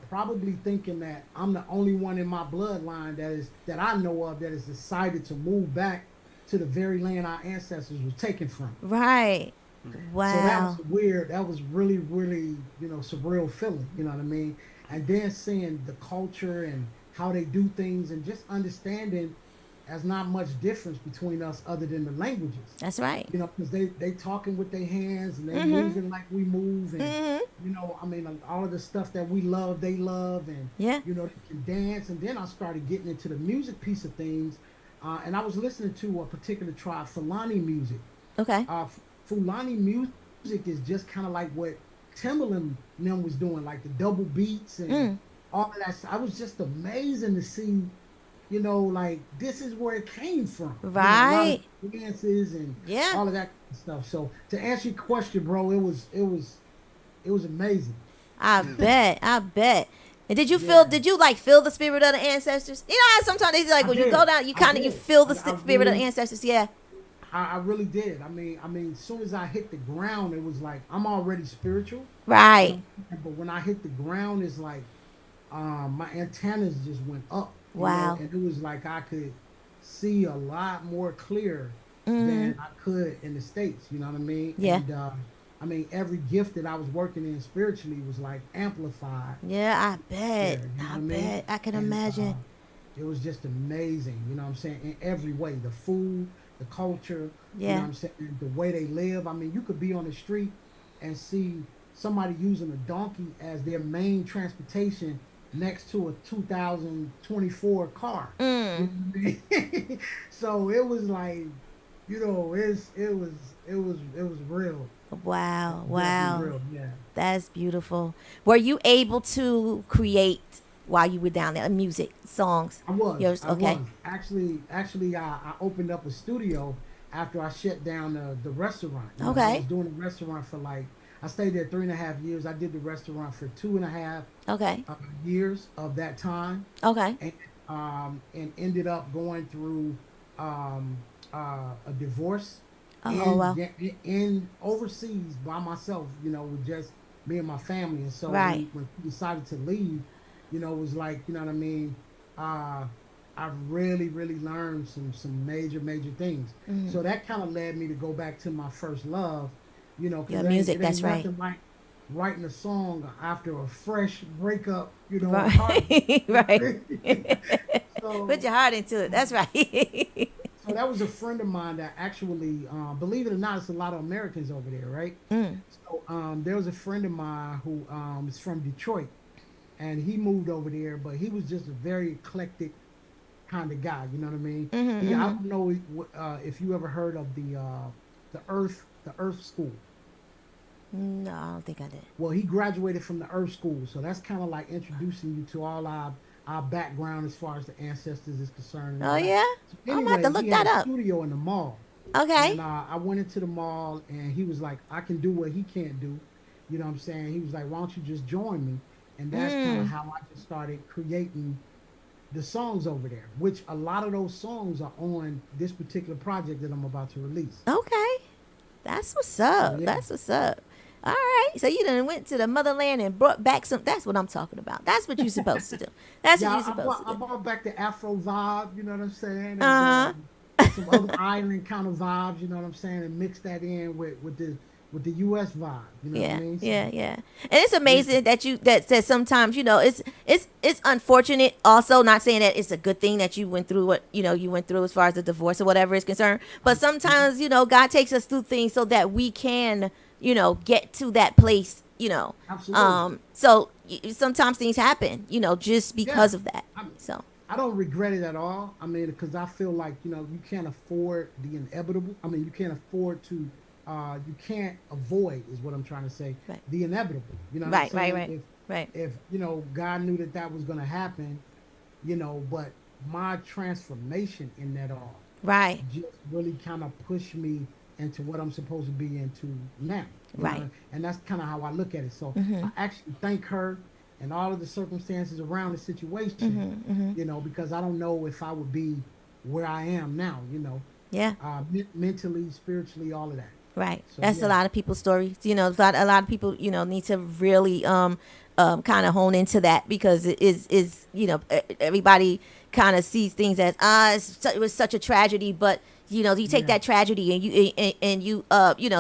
probably thinking that I'm the only one in my bloodline that I know of that has decided to move back to the very land our ancestors were taken from. Right. So that Wow. was weird. That was really, really, surreal feeling. You know what I mean? And then seeing the culture and how they do things, and just understanding there's not much difference between us other than the languages. That's right. Because they talking with their hands, and they moving like we move, and I mean, all of the stuff that we love, they love, and Yeah. they can dance. And then I started getting into the music piece of things, and I was listening to a particular tribe, Fulani music. Okay. Fulani music is just kind of like what Timbaland and them was doing, like the double beats and all of that. I was just amazing to see, you know, like this is where it came from. You know, a lot Right. of dances and Yeah. all of that stuff. So to answer your question, bro, it was amazing. I bet. I bet. And did you feel? Yeah, Did you like feel the spirit of the ancestors? You know how sometimes they say, like I when you go did. down, you I kind of you did. feel the I spirit of the really, ancestors. Yeah. I really did. As soon as I hit the ground, it was like I'm already spiritual, you Right. know. But when I hit the ground, it's like my antennas just went up, you know, Wow. and it was like I could see a lot more clear Mm. than I could in the States, you know what I mean? Yeah. And every gift that I was working in spiritually was like amplified Yeah. I bet. there, you know I what I mean? bet. I can And imagine. it was just amazing, you know what I'm saying? In every way, the food, the culture, you know Yeah. what I'm saying? The way they live. I mean, you could be on the street and see somebody using a donkey as their main transportation next to a 2024 car. You know Mm. what I mean? So it was like, you know, it was real. It Wow. was definitely Wow. real. Yeah. That's beautiful. Were you able to create while you were down there music, songs? I was. Yours. I Okay. was. Actually, I opened up a studio after I shut down the restaurant. You know, I was Okay. doing the restaurant for like, I stayed there 3.5 years. I did the restaurant for 2.5 Okay. years of that time, Okay. and ended up going through um, a divorce Oh wow. in overseas by myself. You know, with just me and my family. And so Right. when we decided to leave, you know, it was like, you know what I mean. Uh, I really learned some major things. Mm. So that kind of led me to go back to my first love, you know, because Your it ain't music. it ain't That's right. nothing like writing a song after a fresh breakup, you know, or heartbreak. Right. You know what I Right. mean? Put So your heart into it. That's right. so that was a friend of mine that actually, believe it or not, it's a lot of Americans over there, right? Mm. So there was a friend of mine who is from Detroit, and he moved over there, but he was just a very eclectic kind of guy. You know what I mean? Mhm. I Mhm. don't know if you ever heard of the Earth School. No, I don't think I did. Well, he graduated from the Earth School, so that's kind of like introducing you to all our background as far as the ancestors is concerned and Oh all that. yeah. So I'm gonna have to anyway, look he had that a up. studio in the mall, Okay. and I went into the mall, and he was like, "I can do what he can't do." You know what I'm saying? He was like, "Why don't you just join me?" And that's kind of Mm. how I just started creating the songs over there, which a lot of those songs are on this particular project that I'm about to release. Okay. That's what's So up. yeah, That's what's up. All right. So you done went to the motherland and brought back some. That's what I'm talking about. That's what you're supposed to do. That's what yeah, you're supposed to I do. brought back the Afro vibe, you know what I'm saying, and Uh huh. some other island kind of vibes, you know what I'm saying, and mix that in with the U.S. vibe, you know what I Yeah, mean? So yeah, yeah. And it's yeah, amazing that you that says sometimes, it's unfortunate also, not saying that it's a good thing that you went through what, you went through as far as the divorce or whatever is concerned. But mhm, sometimes, God takes us through things so that we can, get to that place, absolutely, So sometimes things happen, just yeah. because of that. I So, I don't regret it at all. I mean, because I feel like, you can't afford the inevitable. I mean, you can't afford to, you can't avoid, is what I'm trying to say, right. the inevitable. You know what I'm Right, right, saying? right. Right. If God knew that was going to happen, but my transformation in that all Right. just really kind of pushed me into what I'm supposed to be into now, Right. and that's kind of how I look at it. So I Mhm. actually thank her and all of the circumstances around the situation, Mhm. Mhm. because I don't know if I would be where I am now, Yeah. mentally, spiritually, all of that. Right. So That's a yeah, lot of people's stories. A lot of people, need to really kind of hone into that because it is everybody kind of sees things as it was such a tragedy, but you take yeah, that tragedy and you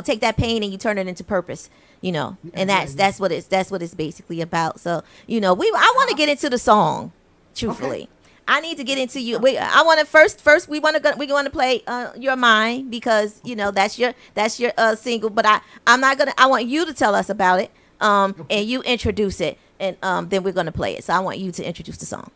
take that pain and you turn it into purpose. yeah, And yeah, yeah. that's what it's basically about. So I want to Uh, get into the song, okay, truthfully. I need to get into you. sure. I want to first we want to play Your Mind because that's your single. But I want you to tell us about it. Okay. And you introduce it, and then we're gonna play it. So I want you to introduce the song.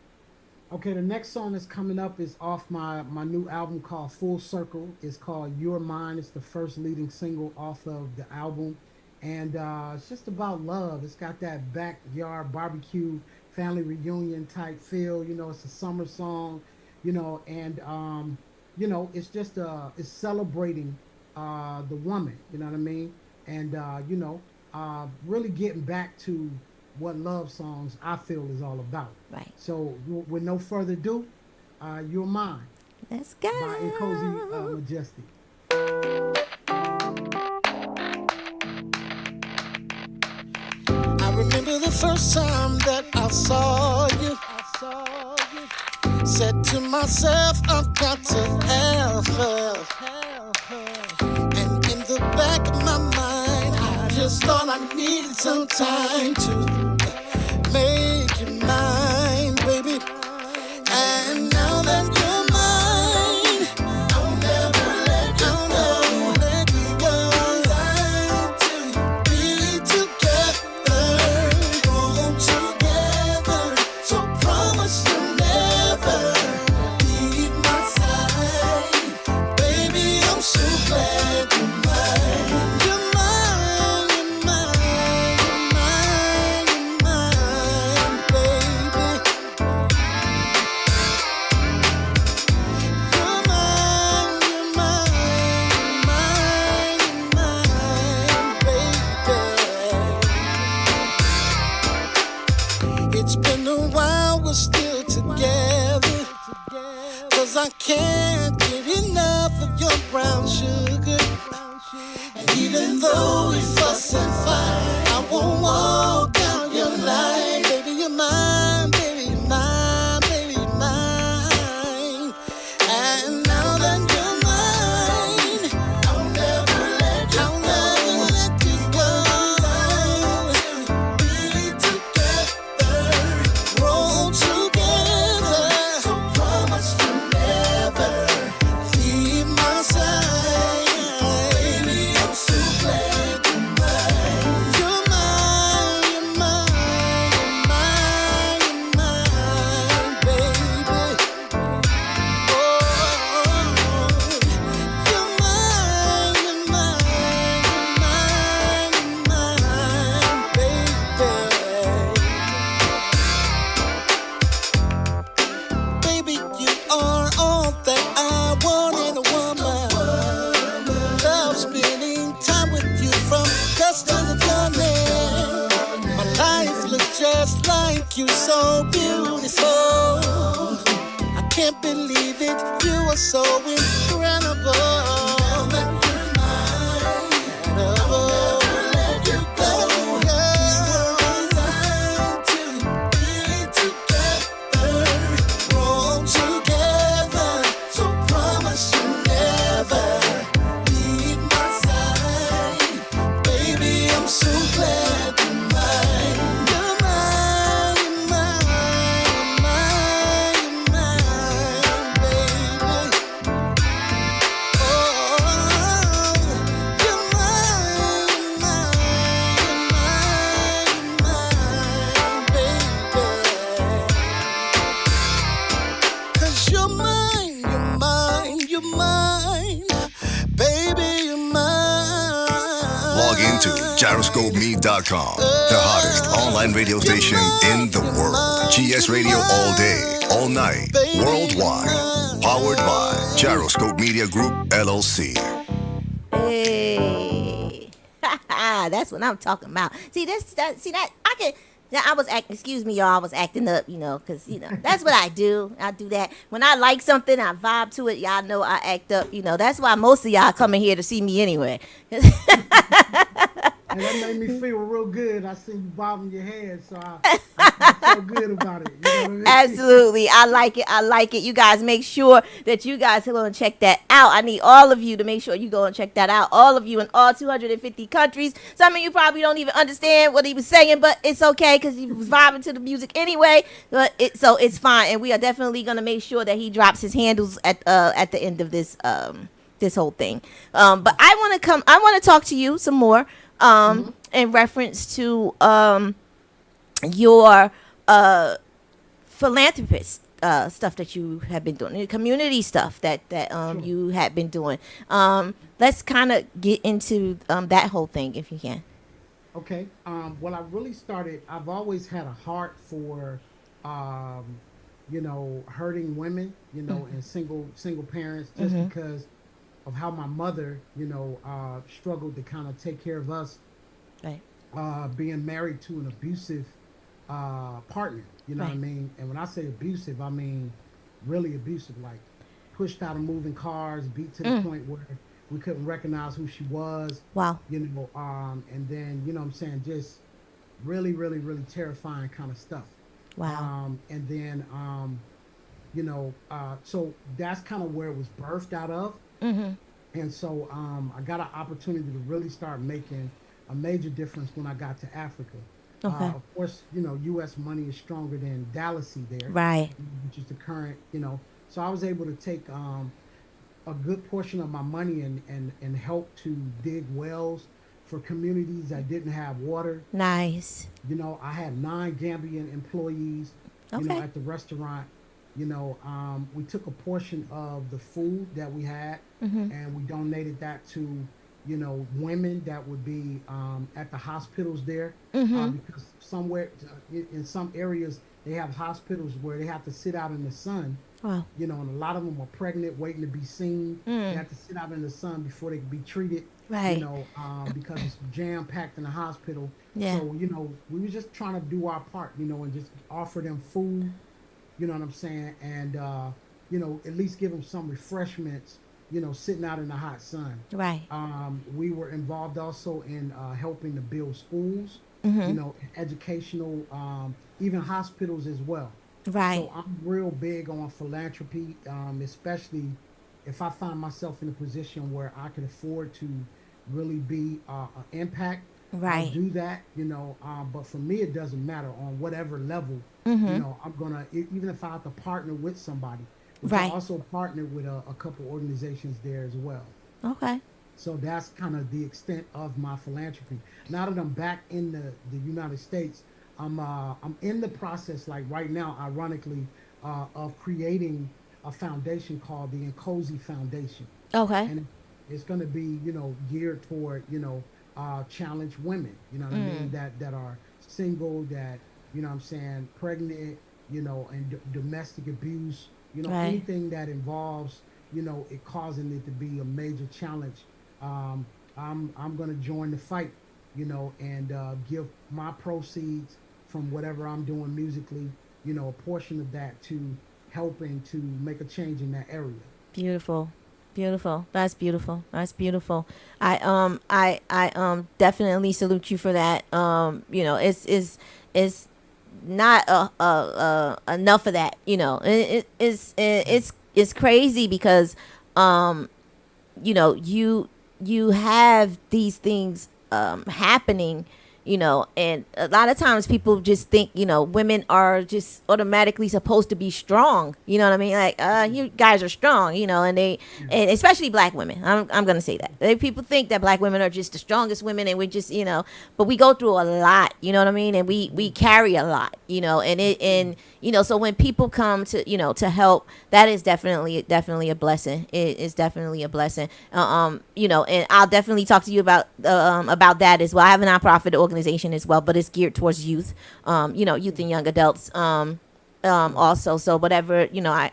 Okay, the next song that's coming up is off my new album called Full Circle. It's called Your Mind. It's the first leading single off of the album. And it's just about love. It's got that backyard barbecue, family reunion type feel. It's a summer song. and it's just it's celebrating the woman, you know what I mean, and really getting back to what love songs I feel is all about. Right. So with no further ado, You're Mine Let's by Nkosi go. Majestic. I remember the first time that I saw you. Said to myself, I've got to have her. And in the back of my mind, I just thought I needed some time to make you mine, baby. And now that you're mine, I'll never let you go. To be together, grow together. So promise you'll never leave my side, baby. I'm so glad you're mine. You're mine, you're mine, you're mine, baby. You're mine, you're mine, baby. It's been a while, we're still together. 'Cause I can't get enough of your brown sugar. And even though we fuss and fight, I won't walk out your line. Baby, you're mine, baby, you're mine, baby, you're mine. And now that you're mine, I'll never let you go. Be together, grow together. So promise you'll never leave my side, baby. I'm so glad you're mine. You're mine, you're mine, you're mine, baby. Baby, you are all that I want in a woman. Love spending time with you from dusk to the dawn. My life looks just like you, so beautiful. I can't believe it, you are so incredible. Never let you go. To be together, grow together. So promise you'll never leave my side, baby. I'm so glad you're mine. You're mine, you're mine, you're mine, baby. Log into gyroscopeme.com, the hottest online radio station in the world. GS Radio all day, all night, worldwide. Powered by Gyroscope Media Group, LLC. Hey, that's what I'm talking about. See that I can. Yeah, I was acting. Excuse me, y'all. I was acting up, because that's what I do. I do that when I like something. I vibe to it. Y'all know I act up. That's why most of y'all coming here to see me anyway. And that made me feel real good. I seen you bobbing your head, so I felt good about it. You know what I mean? Absolutely. I like it. I like it. You guys make sure that you guys go and check that out. I need all of you to make sure you go and check that out. All of you in all 250 countries. Some of you probably don't even understand what he was saying, but it's okay because he was vibing to the music anyway. So it's fine. And we are definitely going to make sure that he drops his handles at the end of this this whole thing. But I want to talk to you some more in reference to your philanthropist stuff that you have been doing, community stuff that Sure. you had been doing. Let's kind of get into that whole thing if you can. Okay. Well, I really started. I've always had a heart for hurting women, and single parents, just because of how my mother, struggled to kind of take care of us, Right. being married to an abusive partner. You know what I Right. mean? And when I say abusive, I mean really abusive, like pushed out of moving cars, beat to the point where we couldn't recognize who she was. Wow. And then what I'm saying, just really, really, really terrifying kind of stuff. Wow. And then so that's kind of where it was birthed out of. And so I got an opportunity to really start making a major difference when I got to Africa. Okay. Of course, U.S. money is stronger than Dallasy there, Right. which is the current. So I was able to take a good portion of my money and help to dig wells for communities that didn't have water. Nice. I had 9 Gambian employees, Okay. at the restaurant. We took a portion of the food that we had and we donated that to, women that would be at the hospitals there. Because somewhere in some areas, they have hospitals where they have to sit out in the sun. Wow. And a lot of them are pregnant, waiting to be seen. They have to sit out in the sun before they can be treated. Right. Because it's jam packed in the hospital. Yeah. So we were just trying to do our part, and just offer them food. You know what I'm saying? And at least give them some refreshments. Sitting out in the hot sun. Right. We were involved also in helping to build schools. Educational, even hospitals as well. Right. So I'm real big on philanthropy, especially if I find myself in a position where I can afford to really be an impact. Right. I'll do that, but for me, it doesn't matter on whatever level, I'm gonna, even if I have to partner with somebody, which I Right. also partnered with a couple organizations there as well. Okay. So that's kind of the extent of my philanthropy. Now that I'm back in the United States, I'm in the process, like right now, ironically, of creating a foundation called the Nkosi Foundation, Okay. and it's going to be geared toward challenged women, what I mean, that are single, that what I'm saying, pregnant, and domestic abuse, Right. anything that involves it causing it to be a major challenge. I'm going to join the fight, and give my proceeds from whatever I'm doing musically, a portion of that to helping to make a change in that area. Beautiful. Beautiful. That's beautiful. That's beautiful. I definitely salute you for that. It's not enough of that. It's crazy because you have these things happening, and a lot of times people just think, women are just automatically supposed to be strong. You know what I mean? Like, you guys are strong, and and especially black women. I'm going to say that. People think that black women are just the strongest women and we're just, but we go through a lot, you know what I mean? And we carry a lot, so when people come to, to help, that is definitely a blessing. It is definitely a blessing. And I'll definitely talk to you about that as well. I have a nonprofit organization as well, but it's geared towards youth, youth and young adults, also. So whatever,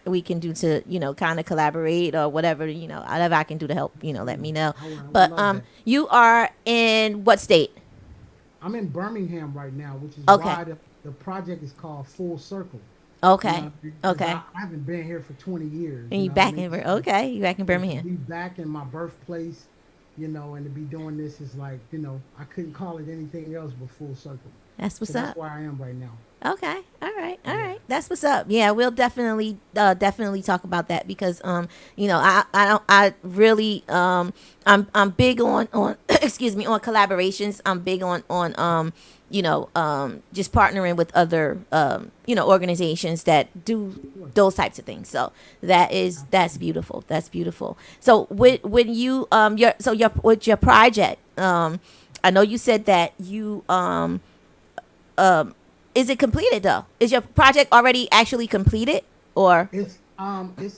we can do to, kind of collaborate or whatever, whatever I can do to help, let me know. I would But, love that. you are in what state? I'm in Birmingham right now, which is Okay. why the project is called Full Circle. Okay. Because Okay. I haven't been here for 20 years. And you know what I back mean? okay. You back in To Birmingham. be back in my birthplace, and to be doing this is like, I couldn't call it anything else but Full Circle. That's So what's that's up. where I am right now. Okay. All right. That's what's up. Yeah, we'll definitely talk about that because I really I'm big on excuse me, on collaborations. I'm big on just partnering with other organizations that do those types of things. So that's beautiful. That's beautiful. So when you with your project, I know you said that you is it completed though? Is your project already actually completed or? It's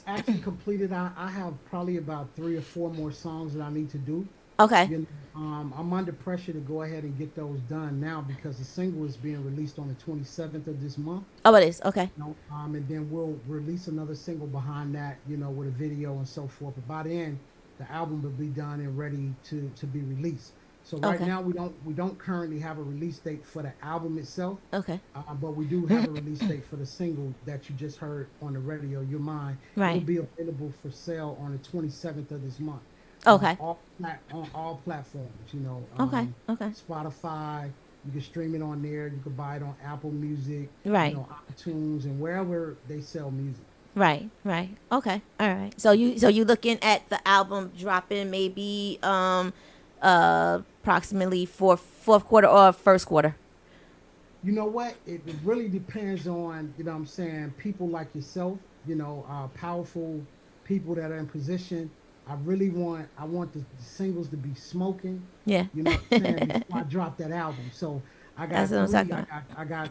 actually completed. I have probably about 3 or 4 more songs that I need to do. Okay. You know, I'm under pressure to go ahead and get those done now because the single is being released on the 27th of this month. Oh, it is. Okay. You know, and then we'll release another single behind that, you know, with a video and so forth. But by then, the album will be done and ready to be released. So right Okay. now we don't currently have a release date for the album itself, Okay. but we do have a release date for the single that you just heard on the radio, Your Mind. Right. It'll be available for sale on the 27th of this month. Okay. On all platforms, you know. Okay. Okay. Spotify, you can stream it on there. You can buy it on Apple Music, Right. you know, iTunes, and wherever they sell music. Right. Right. Okay. All right. So you looking at the album dropping maybe approximately fourth quarter or first quarter. You know what? It really depends on, you know what I'm saying, people like yourself, you know, powerful people that are in position. I want the singles to be smoking, Yeah. you know what I'm saying, before I drop that album. So I got That's what I'm three. talking about. I got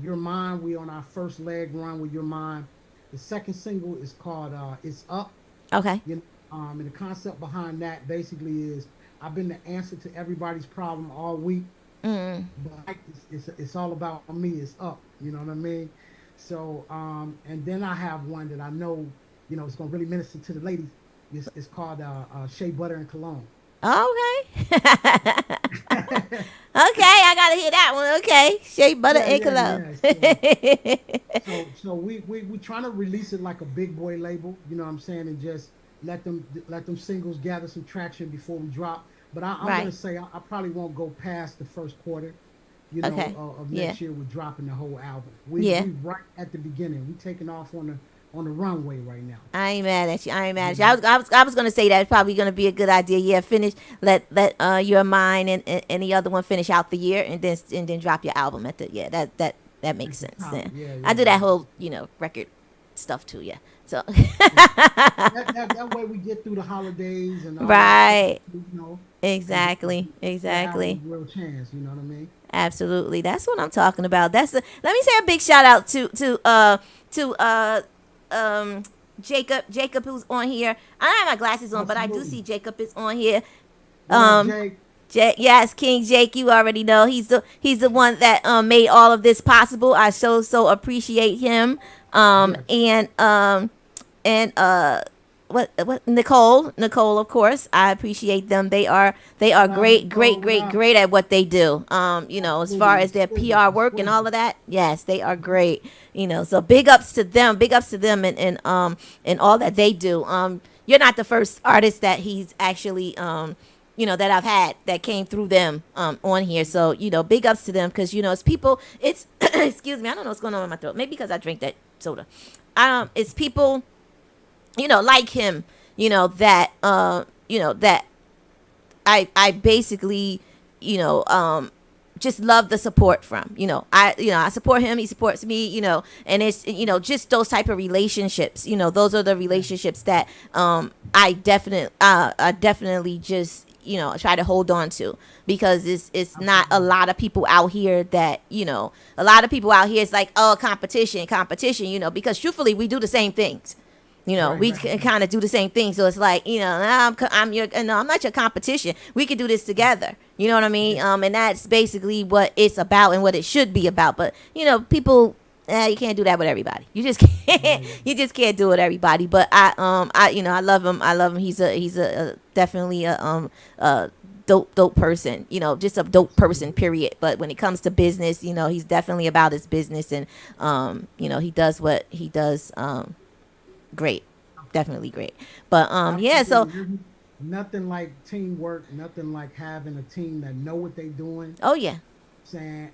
Your Mind. We on our first leg run with Your Mind. The second single is called It's Up. Okay. You know, and the concept behind that basically is I've been the answer to everybody's problem all week. But it's all about me. It's up. You know what I mean? So and then I have one that I know, you know, it's gonna really minister to the ladies. It's called Shea Butter and Cologne. Okay. Okay, I gotta hear that one. Okay, shea butter and cologne. So we trying to release it like a big boy label, you know what I'm saying, and just let them singles gather some traction before we drop. But I'm Right. gonna say I probably won't go past the first quarter, you know, Okay. of Yeah. next year. We're dropping the whole album. Yeah. We right at the beginning. We taking off on the runway right now. I ain't mad at you. I ain't mad at you. I was gonna say that it's probably gonna be a good idea. Yeah, finish let Your Mind and the other one finish out the year and then drop your album at the that makes sense. top. Yeah. Yeah, I do yeah. that whole record stuff too. Yeah. So That way we get through the holidays and all right. that, you know. Exactly. That Exactly. album's real chance, you know what I mean? Absolutely. That's what I'm talking about. Let me say a big shout out to Jacob who's on here. I don't have my glasses on, but I do Absolutely. see Jacob is on here. What up, Um, Jake? Yes, King Jake, you already know he's the one that made all of this possible. I so appreciate him. And what Nicole, of course, I appreciate them. They are great at what they do. As far as their PR work and all of that, yes, they are great. So big ups to them, and all that they do. You're not the first artist that he's actually that I've had that came through them on here. So, big ups to them because, it's people, it's, excuse me, I don't know what's going on in my throat. Maybe because I drink that soda. It's people, like him, that I basically, just love the support from, I support him, he supports me, and it's, just those type of relationships, those are the relationships that I definitely just, try to hold on to because it's not a lot of people out here that, a lot of people out here, it's like, oh, competition, because truthfully, we do the same things. We can kind of do the same thing. So it's like, I'm not your competition. We can do this together. You know what I mean? And that's basically what it's about and what it should be about. But, people, you can't do that with everybody. You just can't. You just can't do it with everybody. But I love him. I love him. He's a definitely a dope person. Just a dope person. Period. But when it comes to business, he's definitely about his business, and he does what he does. Great, definitely great. But yeah. So nothing like teamwork. Nothing like having a team that know what they doing. oh yeah, Saying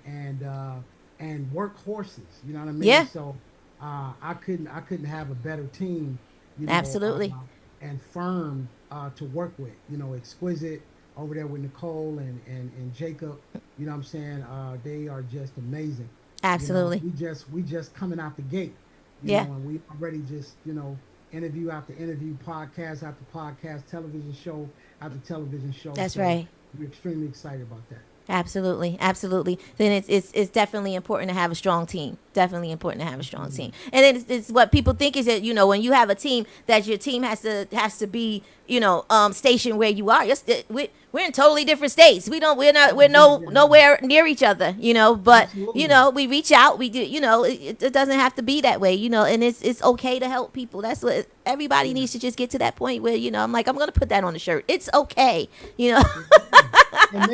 and work horses. You know what I mean? Yeah. So I couldn't have a better team. Absolutely. And firm to work with. Exquisite over there with Nicole and Jacob. You know what I'm saying? They are just amazing. absolutely. We just coming out the gate. Yeah. And we already just, interview after interview, podcast after podcast, television show after television show. That's So right. We're extremely excited about that. Absolutely, absolutely. Then it's definitely important to have a strong team. Definitely important to have a strong team. And then it's what people think is that, you know, when you have a team, that your team has to be, you know, stationed where you are. We're in totally different states. We're nowhere near each other, you know. But Absolutely. you know, we reach out. We do, you know. It doesn't have to be that way, you know. And it's okay to help people. That's what everybody needs to just get to that point where, you know, I'm like, I'm gonna put that on the shirt. It's okay, you know. And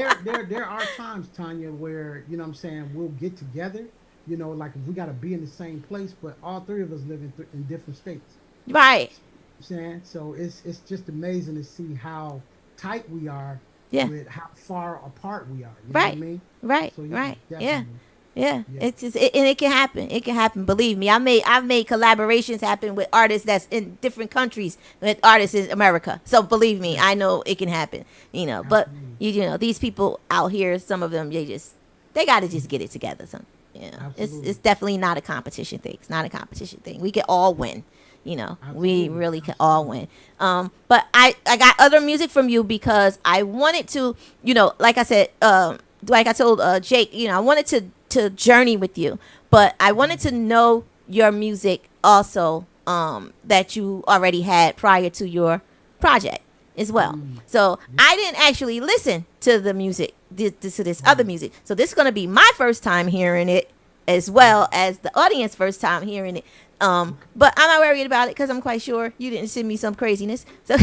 there are times, Tanya, where, you know what I'm saying, we'll get together, you know, like if we got to be in the same place, but all three of us live in different states. Right. You know what I'm saying? So it's just amazing to see how tight we are Yeah. with how far apart we are. You Right. know what I mean? Right. So, Right. Yeah. definitely. Yeah, Yeah. it's just, and it can happen. It can happen. Believe me, I've made collaborations happen with artists that's in different countries with artists in America. So believe me, I know it can happen. You know, but you know, these people out here, some of them, they got to just get it together. So you know, Absolutely. it's definitely not a competition thing. It's not a competition thing. We can all win. You know, we Absolutely. really can all win. But I got other music from you because I wanted to, you know, like I said, like I told Jake, you know, I wanted to journey with you, but I wanted to know your music also that you already had prior to your project as well. So I didn't actually listen to the music, to this other music. So this is going to be my first time hearing it as well as the audience first time hearing it. But I'm not worried about it because I'm quite sure you didn't send me some craziness. So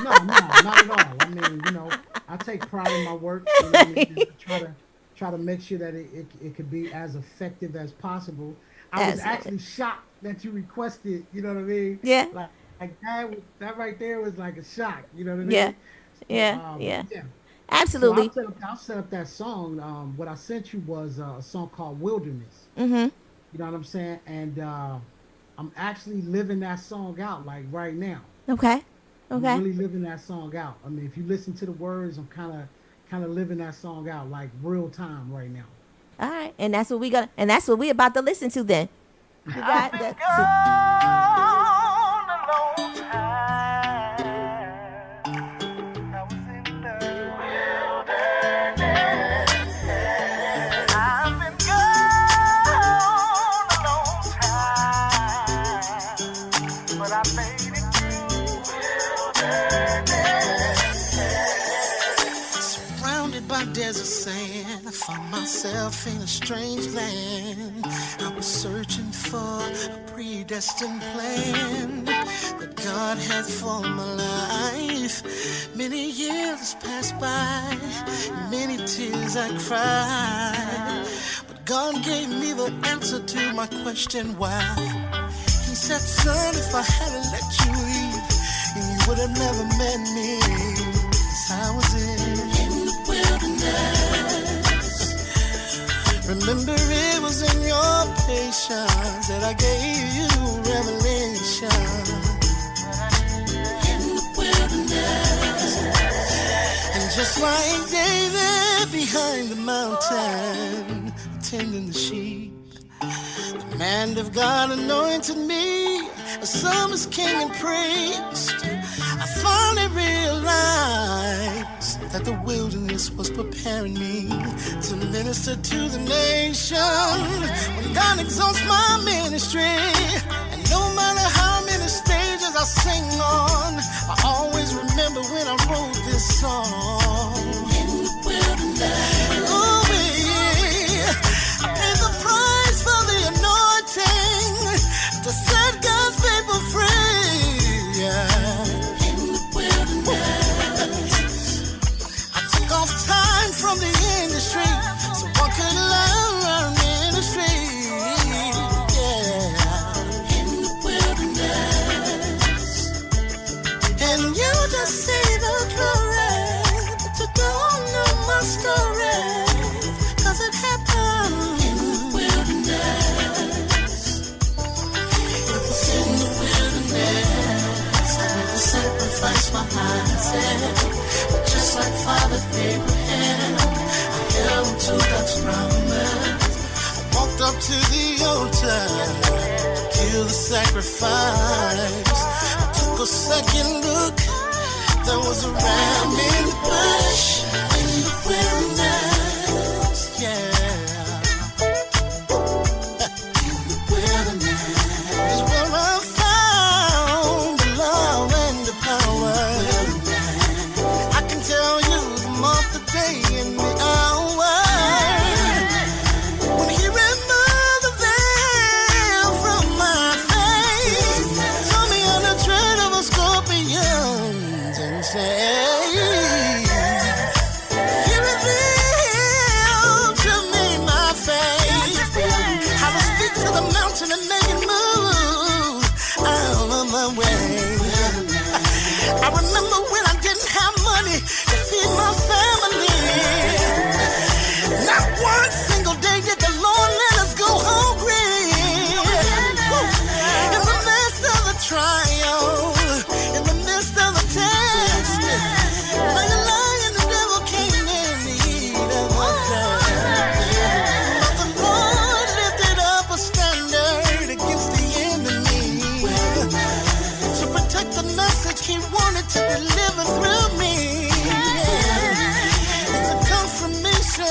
No, not at all. I mean, you know, I take pride in my work. You know, try to make sure that it could be as effective as possible. I was Absolutely. actually shocked that you requested. You know what I mean? Yeah. Like that right there was like a shock. You know what I mean? Yeah. So, Yeah. Yeah. So absolutely. I'll set up that song. What I sent you was a song called Wilderness. Mm-hmm. You know what I'm saying? And I'm actually living that song out like right now. Okay. I'm Okay. really living that song out. I mean, if you listen to the words, I'm kind of living that song out like real time right now. All right, and that's what we about to listen to then. You got that? Surrounded by desert sand, I found myself in a strange land. I was searching for a predestined plan that God had for my life. Many years passed by, many tears I cried. But God gave me the answer to my question why. He said, son, if I hadn't let you leave, you would have never met me. 'Cause I was in the wilderness. Remember, it was in your patience that I gave you revelation. In the wilderness. And just like David behind the mountain, tending the sheep, the man of God anointed me as psalmist, king, and priest. I finally realized that the wilderness was preparing me to minister to the nation. When God exalts my ministry, and no matter how many stages I sing on, I always remember when I wrote this song. In the wilderness. Oh, yeah. I paid the price for the anointing to set God's people free. Yeah. Time from the industry, so one could learn ministry. Yeah, in the wilderness, and you just see the glory, but you don't know my story, 'cause it happened in the wilderness. It was in the wilderness I had to sacrifice my mindset. Just like Father Abraham, I held to God's promise. I walked up to the altar to kill the sacrifice. I took a second look, there was a ram in the bush in the wilderness. to the naked move out of my way. I remember when I didn't have money to feed my family. Not one single day did the Lord let us go hungry. In the midst of the trial, in the midst of the test, like a lion, the devil came in to eat of my flesh. But the Lord lifted up a standard against the enemy to protect the message He wanted to deliver through me. It's a confirmation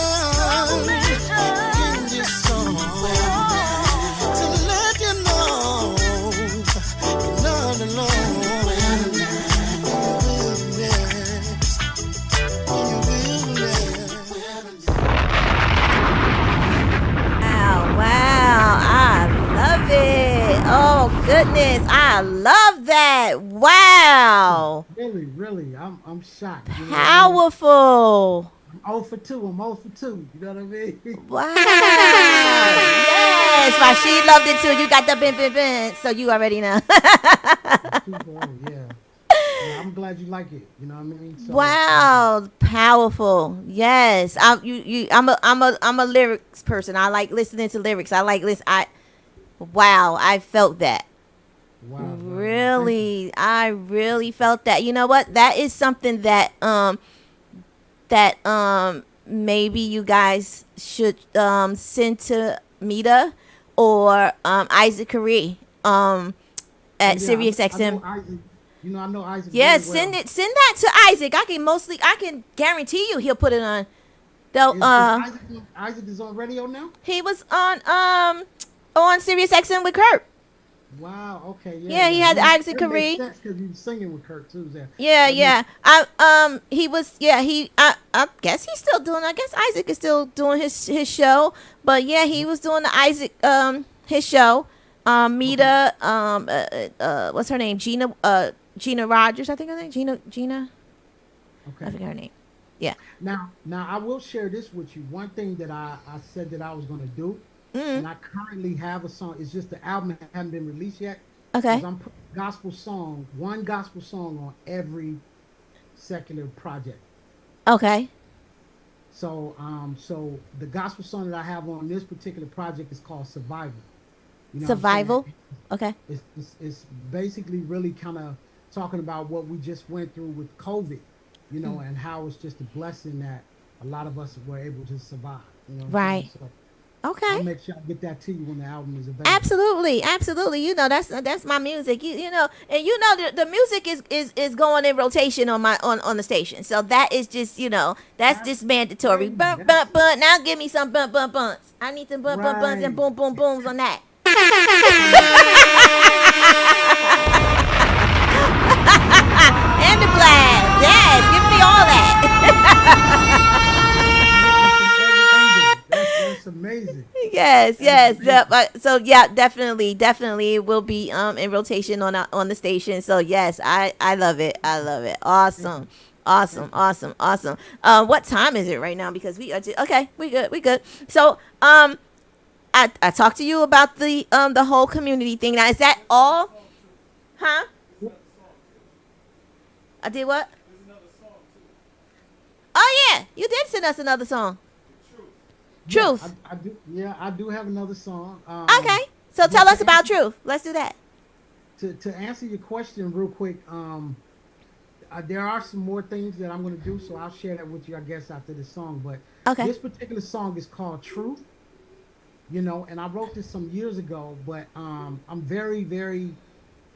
in this song to let you know you're not alone. Wow, wow. I love it. Oh, goodness. I love that. Wow. Really, really, I'm shocked. You know what I mean? Powerful. I'm 0 for 2. I'm 0 for 2. You know what I mean? Wow. Yes. Why she loved it too. You got the bin. So you already know. Yeah. Yeah, I'm glad you like it. You know what I mean? So, Wow, powerful. Yes, I'm a lyrics person. I like listening to lyrics. I like listen. Wow, I felt that. wow, wow. Really, I really felt that. You know what? That is something that maybe you guys should send to Mita or Isaac Curry at Sirius XM. I know Isaac. Yeah, very send well. it. Send that to Isaac. I can guarantee you he'll put it on. They'll Isaac is on radio now? he was on Sirius XM with Kurt. Wow, okay. Yeah, he had Isaac That Curry. makes sense because he was singing with Kurt too. There. Yeah. He was. Yeah, I guess he's still doing. I guess Isaac is still doing his show. But yeah, he was doing the Isaac his show. Mita what's her name? Gina Rogers, I think her name. Gina. Okay. I forget her name. Yeah. Now I will share this with you. One thing that I said that I was going to do, and I currently have a song. It's just the album hasn't been released yet. Okay. I'm putting one gospel song on every secular project. Okay. So so the gospel song that I have on this particular project is called Survival. You know what I'm Survival. saying? Okay. It's basically really kind of talking about what we just went through with COVID, you know, and how it's just a blessing that a lot of us were able to survive. You know what I'm Right. saying? So Okay. I'll make sure I get that to you when the album is available. Absolutely. You know that's my music. You know, and you know the music is going in rotation on my on the station. So that is just that's just mandatory. Bump. Now give me some bumps. I need some bumps and Right. boom booms on that. And the blast. Yes, give me all that. That's amazing. Yes. So yeah, definitely it will be in rotation on the station. So yes, I love it. Awesome. What time is it right now? Because we are okay. We good. So I talked to you about the whole community thing. Now is that all? Huh? I did what? Oh yeah, you did send us another song. Truth. I do. Yeah, I do have another song. Okay. So tell us about Truth. Let's do that. To answer your question real quick, there are some more things that I'm going to do, so I'll share that with you, I guess, after this song. But Okay. this particular song is called Truth, and I wrote this some years ago, but I'm very, very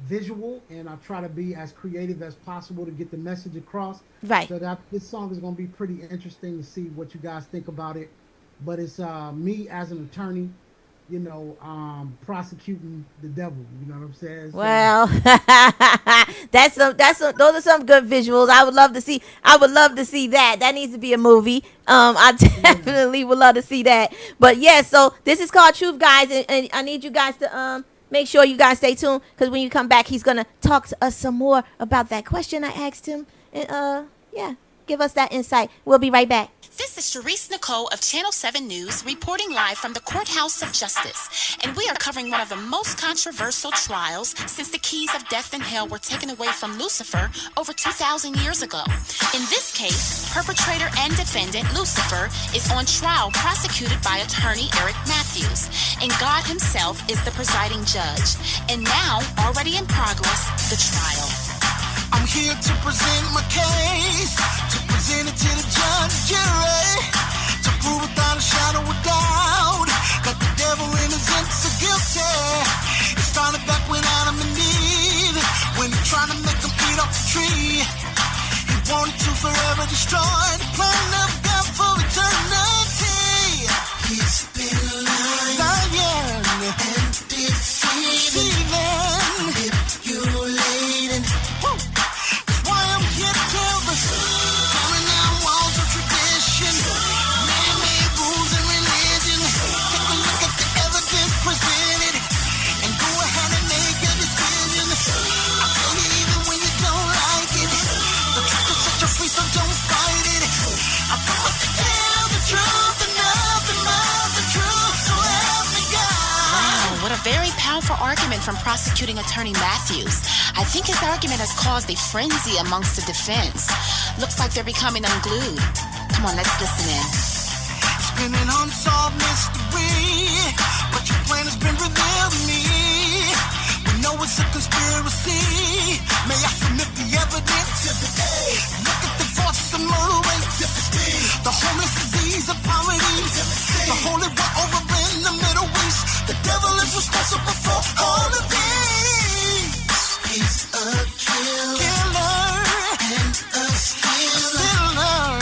visual, and I try to be as creative as possible to get the message across. Right. So that this song is going to be pretty interesting to see what you guys think about it. But it's me as an attorney, prosecuting the devil. You know what I'm saying? So, Well, those are some good visuals. I would love to see that. That needs to be a movie. I definitely would love to see that. But yeah, so this is called Truth, guys, and I need you guys to make sure you guys stay tuned, because when you come back, he's gonna talk to us some more about that question I asked him. And yeah, Give us that insight. We'll be right back. This is Sharice Nicole of Channel 7 News reporting live from the Courthouse of Justice. And we are covering one of the most controversial trials since the keys of death and hell were taken away from Lucifer over 2,000 years ago. In this case, perpetrator and defendant Lucifer is on trial prosecuted by attorney Eric Matthews. And God himself is the presiding judge. And now, already in progress, the trial. I'm here to present my case, to present it to the judge and jury, to prove without a shadow of doubt that the devil innocent so guilty. It started back when Adam and Eve, when he tried to make them eat off the tree. He wanted to forever destroy the plan of God for eternity. He's been lying and deceiving, manipulating. That's why I'm here to tell the tearing down walls of tradition, man-made rules and religion. Take a look at the evidence presented and go ahead and make a decision. I'll tell you even when you don't like it. The truth will set you free, so don't fight it. I promise to tell the truth and nothing but the truth, so help me God. Wow, what a very powerful argument from prosecuting attorney Matthews. I think his argument has caused a frenzy amongst the defense. Looks like they're becoming unglued. Come on, let's listen in. It's been an unsolved mystery, but your plan has been revealed to me. We know it's a conspiracy. May I submit the evidence? Look at the forces of murder rates, the homeless disease of poverty, the holy war over in the Middle East. The devil is responsible for all of these. He's a killer and a stealer.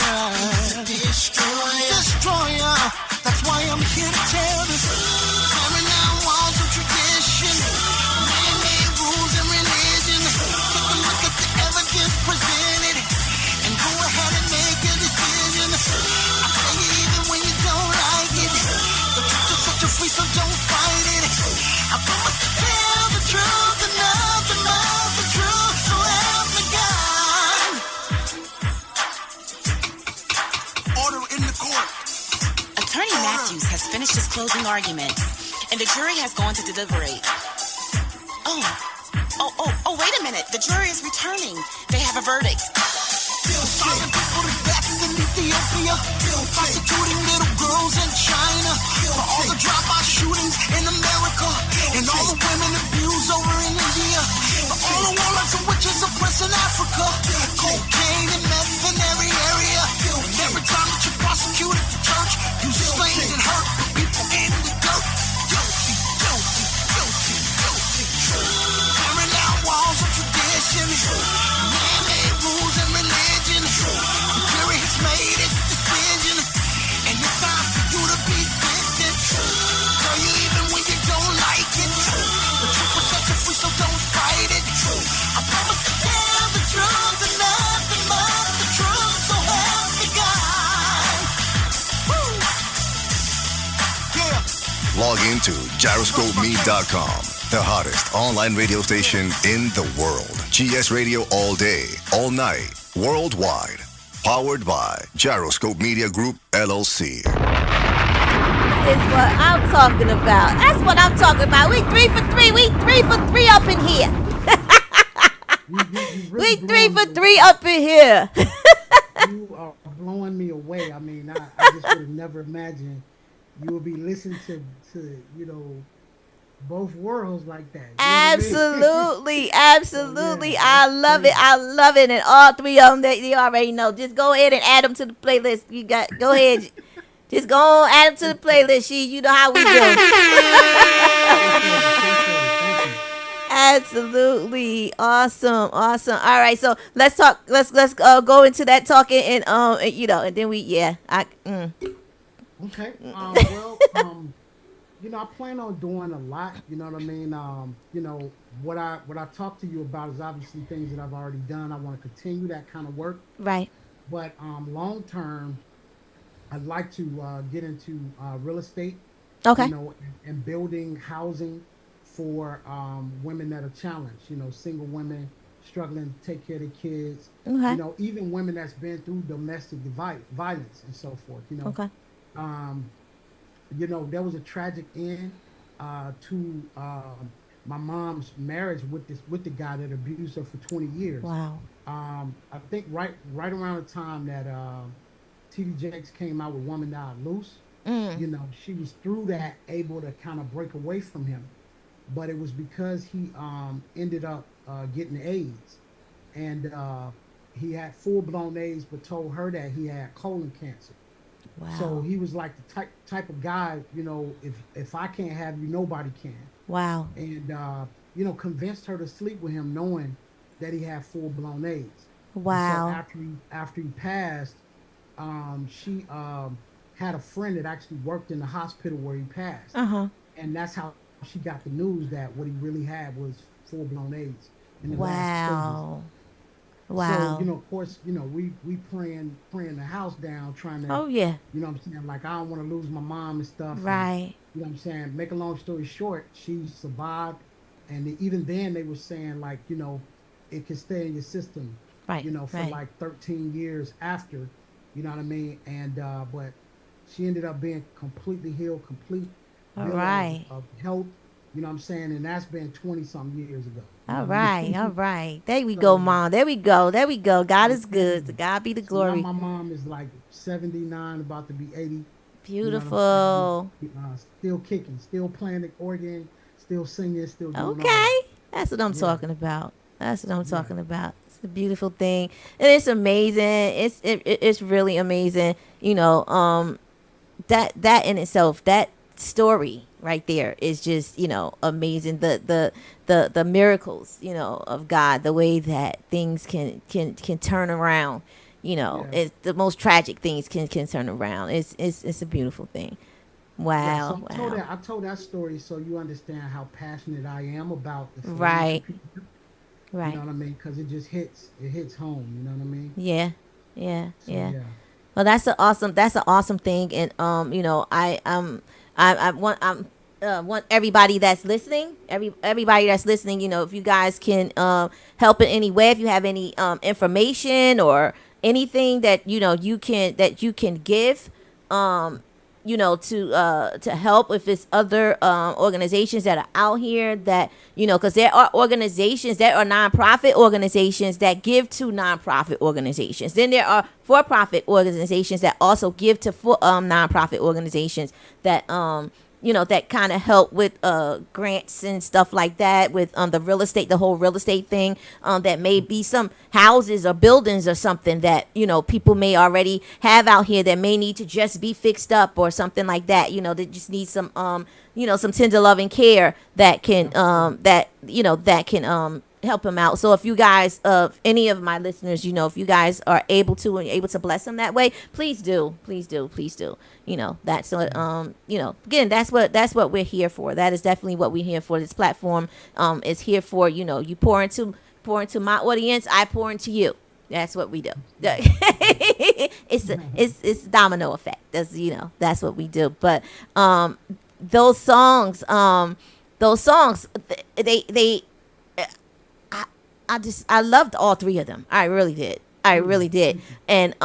He's a destroyer. That's why I'm here to tell this. Tearing down walls of tradition, man-made rules and religion. Take a look at the evidence presented and go ahead and make a decision. I tell you even when you don't like it. The truth will set you free, so don't fight it. I promise to tell the truth and nothing but the truth, so help me God. Order in the court. Attorney Matthews has finished his closing argument, and the jury has gone to deliberate. Oh, wait a minute. The jury is returning. They have a verdict. Firing people to death in Ethiopia, prosecuting little girls in China, for all the drive-by shootings in America, and all the women abused over in India, for all the warlocks and witches oppressed in Africa, cocaine and meth in every area, and every time that you prosecute at the church, you slain and hurt people in the dirt. Guilty, guilty, guilty, guilty. Tearing down walls of tradition, man-made rules and religion. The jury has made its decision, and it's time for you to be sentenced. Tell you even when you don't like it. The truth will set you free, so don't fight it. I promise to tell the truth and nothing but the truth, so help me God. Woo! Yeah. Log into gyroscopemedia.com, the hottest online radio station in the world. GS Radio all day, all night, worldwide. Powered by Gyroscope Media Group, LLC. Is what I'm talking about. That's what I'm talking about. We 3 for 3. We 3 for 3 up in here. We 3 for 3 up in here. You are blowing me away. I mean, I just would have never imagined you would be listening to both worlds like that. You know what I mean? Absolutely, absolutely. I love it. I love it. And all three of them, they already know. Just go ahead and add them to the playlist. Go ahead. Just go on, add them to the playlist. You know how we do. Absolutely awesome. All right, so let's talk. Let's go into that talking and and then Okay. I plan on doing a lot. You know what I mean? What I talk to you about is obviously things that I've already done. I want to continue that kind of work. Right. But long term, I'd like to get into real estate. Okay. And building housing for women that are challenged. Single women struggling to take care of their kids. Okay. You know, even women that's been through domestic violence and so forth. You know, Okay. um, you know, there was a tragic end to my mom's marriage with the guy that abused her for 20 years. Wow. I think right around the time that T.D. Jakes came out with "Woman Died Loose," you know, she was through that able to kind of break away from him, but it was because he ended up getting AIDS, and he had full blown AIDS, but told her that he had colon cancer. Wow. So he was like the type of guy, you know, if I can't have you, nobody can. Wow. And you know, convinced her to sleep with him, knowing that he had full blown AIDS. And Wow. so after he passed, she had a friend that actually worked in the hospital where he passed, Uh-huh. and that's how she got the news that what he really had was full blown AIDS in the last stages. Wow. Wow. So, you know, of course, you know, we praying the house down, trying to, Oh yeah. you know what I'm saying? Like, I don't want to lose my mom and stuff. And, Right. you know what I'm saying? Make a long story short, she survived. And even then they were saying, like, you know, it can stay in your system, Right. you know, for right. like 13 years after, you know what I mean? And, but she ended up being completely healed, complete All healing right. of health, you know what I'm saying? And that's been 20 something years ago. You know All what I right. mean? All right. There we So, go, Mom. There we go. There we go. God is good. To God be the so now glory. my mom is like 79, about to be 80. You know what I'm Beautiful. saying? Still kicking, still playing the organ, still singing, still doing all Okay. that. That's what I'm Yeah. talking about. That's what I'm Yeah. talking about. It's a beautiful thing. And it's amazing. It's really amazing. You know, that in itself, that story right there is just, you know, amazing. The miracles, you know, of God, the way that things can turn around. You know, Yeah. it's the most tragic things can turn around. It's a beautiful thing. Yeah, Wow. so Wow. I told that story so you understand how passionate I am about the financial Right. piece. Right. You know what I mean? Because it just hits home. You know what I mean? Yeah. Yeah. So, Yeah. Well, that's an awesome thing, and you know, I want everybody that's listening, everybody that's listening, you know, if you guys can help in any way, if you have any information or anything that you know you can give, you know, to help if it's other organizations that are out here that, you know, because there are organizations that are nonprofit organizations that give to nonprofit organizations. Then there are for-profit organizations that also give to nonprofit organizations that you know, that kind of help with grants and stuff like that, with the real estate, the whole real estate thing, that may be some houses or buildings or something that, you know, people may already have out here that may need to just be fixed up or something like that, you know, that just need some you know, some tender loving care that can that, you know, that can help them out. So if you guys, any of my listeners, you know, if you guys are able to and able to bless them that way, please do. You know, that's what you know, again, that's what we're here for. That is definitely what we're here for. This platform is here for, you know, you pour into my audience, I pour into you. That's what we do. It's domino effect. That's, you know, that's what we do. But those songs, they I loved all three of them. I really did. And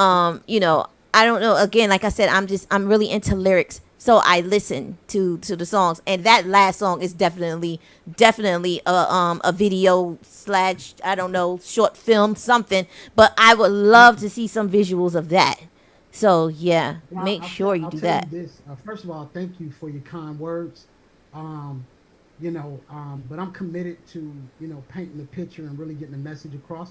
you know, I don't know, again, like I said, I'm really into lyrics. So I listen to the songs, and that last song is definitely a video / I don't know, short film, something. But I would love to see some visuals of that. So yeah, Well, make sure you I'll do tell that. You this. First of all, thank you for your kind words. You know, but I'm committed to, you know, painting the picture and really getting the message across.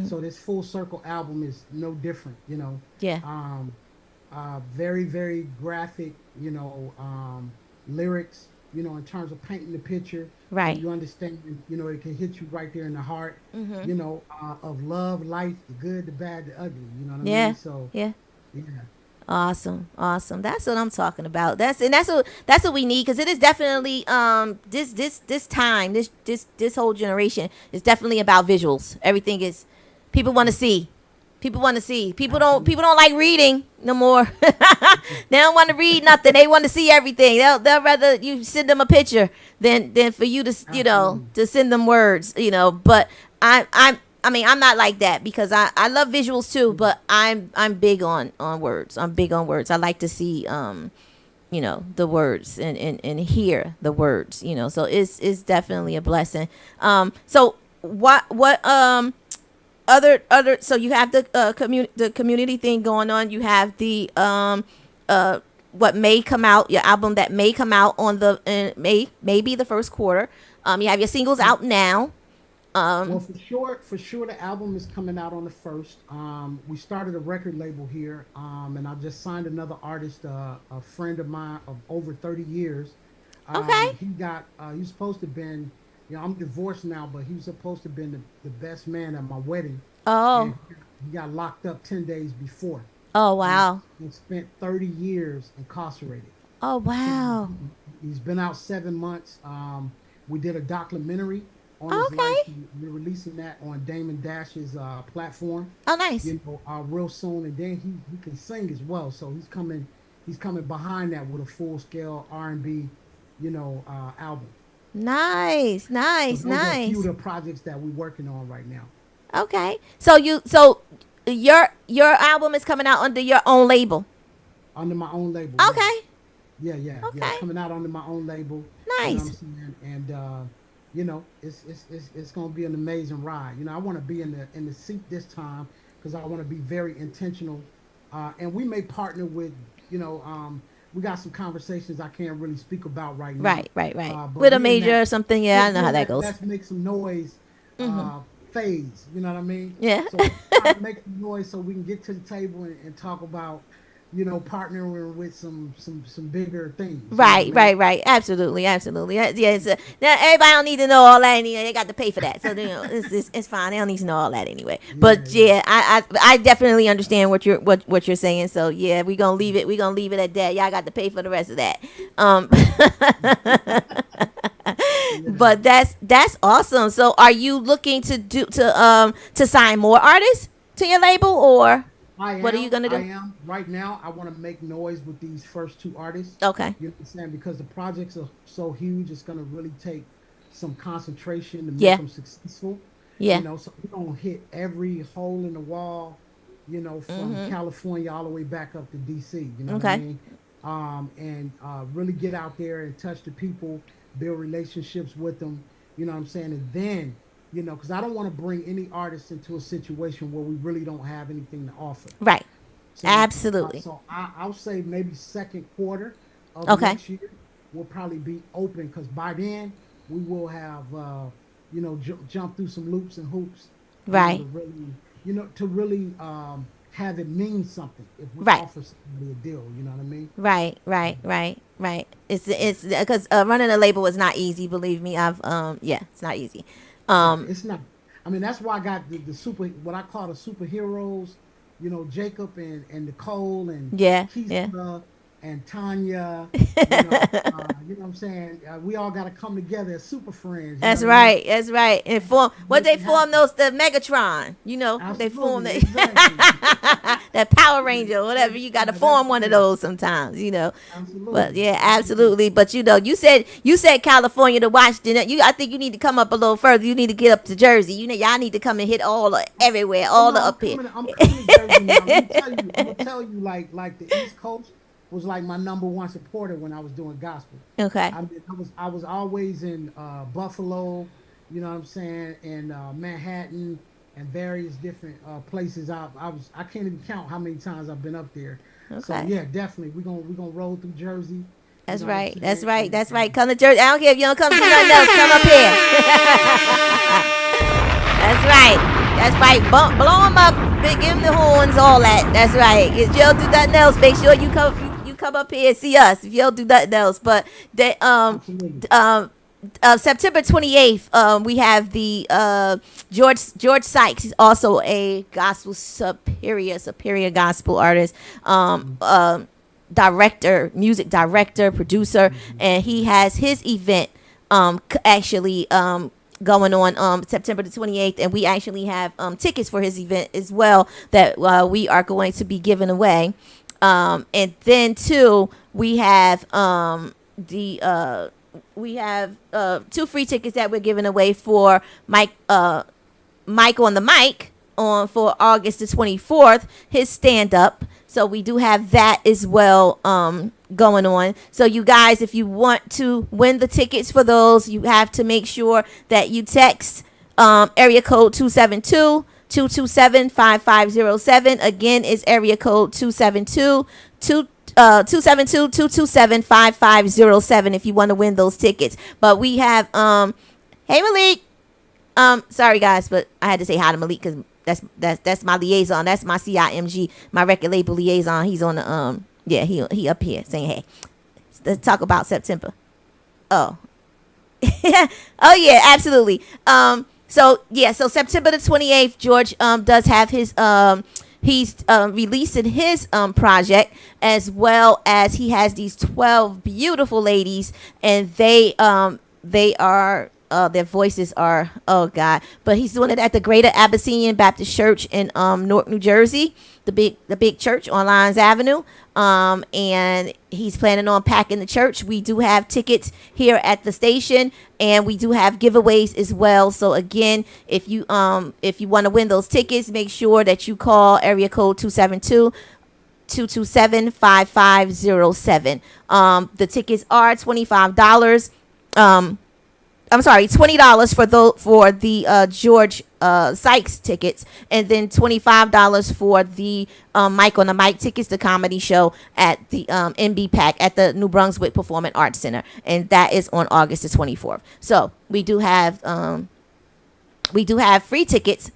So this Full Circle album is no different, you know. Yeah. Very, very graphic, you know, lyrics, you know, in terms of painting the picture. Right. So you understand, you know, it can hit you right there in the heart, you know, of love, life, the good, the bad, the ugly, you know what I Yeah. mean? So, Yeah. yeah. Awesome. That's what I'm talking about. That's what we need, because it is definitely this time, this whole generation is definitely about visuals. Everything is, people want to see. People don't like reading no more. They don't want to read nothing. They want to see everything. They'll rather you send them a picture than for you to, you know, to send them words, you know. But I mean, I'm not like that because I love visuals too, but I'm big on words. I'm big on words. I like to see you know, the words and hear the words, you know. So it's definitely a blessing. So what other so you have the community thing going on. You have the what may come out, your album that may come out on the maybe the first quarter. You have your singles out now. Well, for sure, the album is coming out on the first. We started a record label here, and I just signed another artist, a friend of mine of over 30 years. Okay. He was supposed to been, you know, I'm divorced now, but he was supposed to been the best man at my wedding. Oh. And he got locked up 10 days before. Oh wow. And spent 30 years incarcerated. Oh wow. He's been out 7 months. We did a documentary on his Okay. life. We're releasing that on Damon Dash's platform, Oh nice. you know, real soon. And then he can sing as well, so he's coming behind that with a full scale R&B, you know, album. Nice. So those are a Nice. few of the projects that we're working on right now. Okay. So your album is coming out under your own label. Under my own label. Okay. Yeah, Okay. coming out under my own label. You Nice. know what I'm saying? And you know, it's gonna be an amazing ride. You know, I want to be in the seat this time because I want to be very intentional. And we may partner with, you know, we got some conversations I can't really speak about right now. Right. But With a we in major that- or something. Yeah, I know how that goes. Let's make some noise. Phase, you know what I mean? Yeah. So make some noise so we can get to the table and talk about, you know, partnering with some bigger things. You know Right. what I mean? Absolutely. Yeah. Now everybody don't need to know all that anyway. They got to pay for that, so you know it's fine. They don't need to know all that anyway. But yeah, I definitely understand what you're saying. So yeah, we gonna leave it. We gonna leave it at that. Y'all got to pay for the rest of that. But that's awesome. So are you looking to sign more artists to your label, or what are you gonna do? I am right now. I want to make noise with these first two artists. Okay. You understand? Because the projects are so huge, it's gonna really take some concentration to make Yeah. them successful. Yeah. You know, so we're gonna hit every hole in the wall, you know, from California all the way back up to DC. You know what I Okay. mean? And really get out there and touch the people, build relationships with them. You know what I'm saying? And then, you know, because I don't want to bring any artists into a situation where we really don't have anything to offer. Right. So, Absolutely. So I'll say maybe second quarter of Okay. next year will probably be open because by then we will have, you know, jump through some loops and hoops. Right. To really have it mean something if we Right. offer somebody a deal. You know what I mean? Right. It's because running a label is not easy. Believe me, it's not easy. It's not. I mean, that's why I got the super, what I call the superheroes. You know, Jacob and Nicole and Yeah, Keisha and Tanya. You know what I'm saying? We all got to come together as super friends. You That's know what I mean? right. That's right. And form what they form those the Megatron. You know, they form Absolutely, exactly. that Power Ranger, or whatever. You got to form one of those sometimes. You know. Absolutely. But yeah, absolutely. But you know, you said California to Washington. I think you need to come up a little further. You need to get up to Jersey. You know, y'all need to come and hit everywhere, all the up here. I'm coming to Jersey now. I'm gonna tell you, like the East Coast was like my number one supporter when I was doing gospel. Okay. I was always in Buffalo, you know what I'm saying, and Manhattan and various different places. I can't even count how many times I've been up there. So Okay. yeah, definitely we're gonna roll through Jersey. That's You know what I'm right. saying? That's right. That's right. Come to Jersey. I don't care if you don't come to nothing else. Come up here. That's right. That's right. Blow them up. Give them the horns. All that. That's right. If you don't do nothing else, make sure you come up here and see us. If you don't do nothing else, but they Absolutely. September 28th, we have the George Sykes. He's also a gospel superior gospel artist, director, music director, producer, and he has his event going on September the 28th, and we actually have tickets for his event as well that we are going to be giving away. And then too, we have two free tickets that we're giving away for Mike Mike on the Mic on for August the 24th, his stand up. So we do have that as well going on. So you guys, if you want to win the tickets for those, you have to make sure that you text area code 272-227-5507. Again, is area code 272-227-5507 if you want to win those tickets. But we have hey Malik. Sorry guys, but I had to say hi to Malik because that's my liaison. That's my CIMG, my record label liaison. He's on the yeah, he up here saying hey. Let's talk about September. Oh. Oh yeah, absolutely. So September the 28th, George does have his he's releasing his project, as well as he has these 12 beautiful ladies, and they are their voices are, oh God, but he's doing it at the Greater Abyssinian Baptist Church in Newark, New Jersey, the big church on Lyons Avenue. And he's planning on packing the church. We do have tickets here at the station, and we do have giveaways as well. So again, if you want to win those tickets, make sure that you call area code 272-227-5507. The tickets are $25. I'm sorry, $20 for the George Sykes tickets, and then $25 for the Mike on the Mic tickets, the comedy show at the NB at the New Brunswick Performing Arts Center, and that is on August the 24th. So we do have free tickets,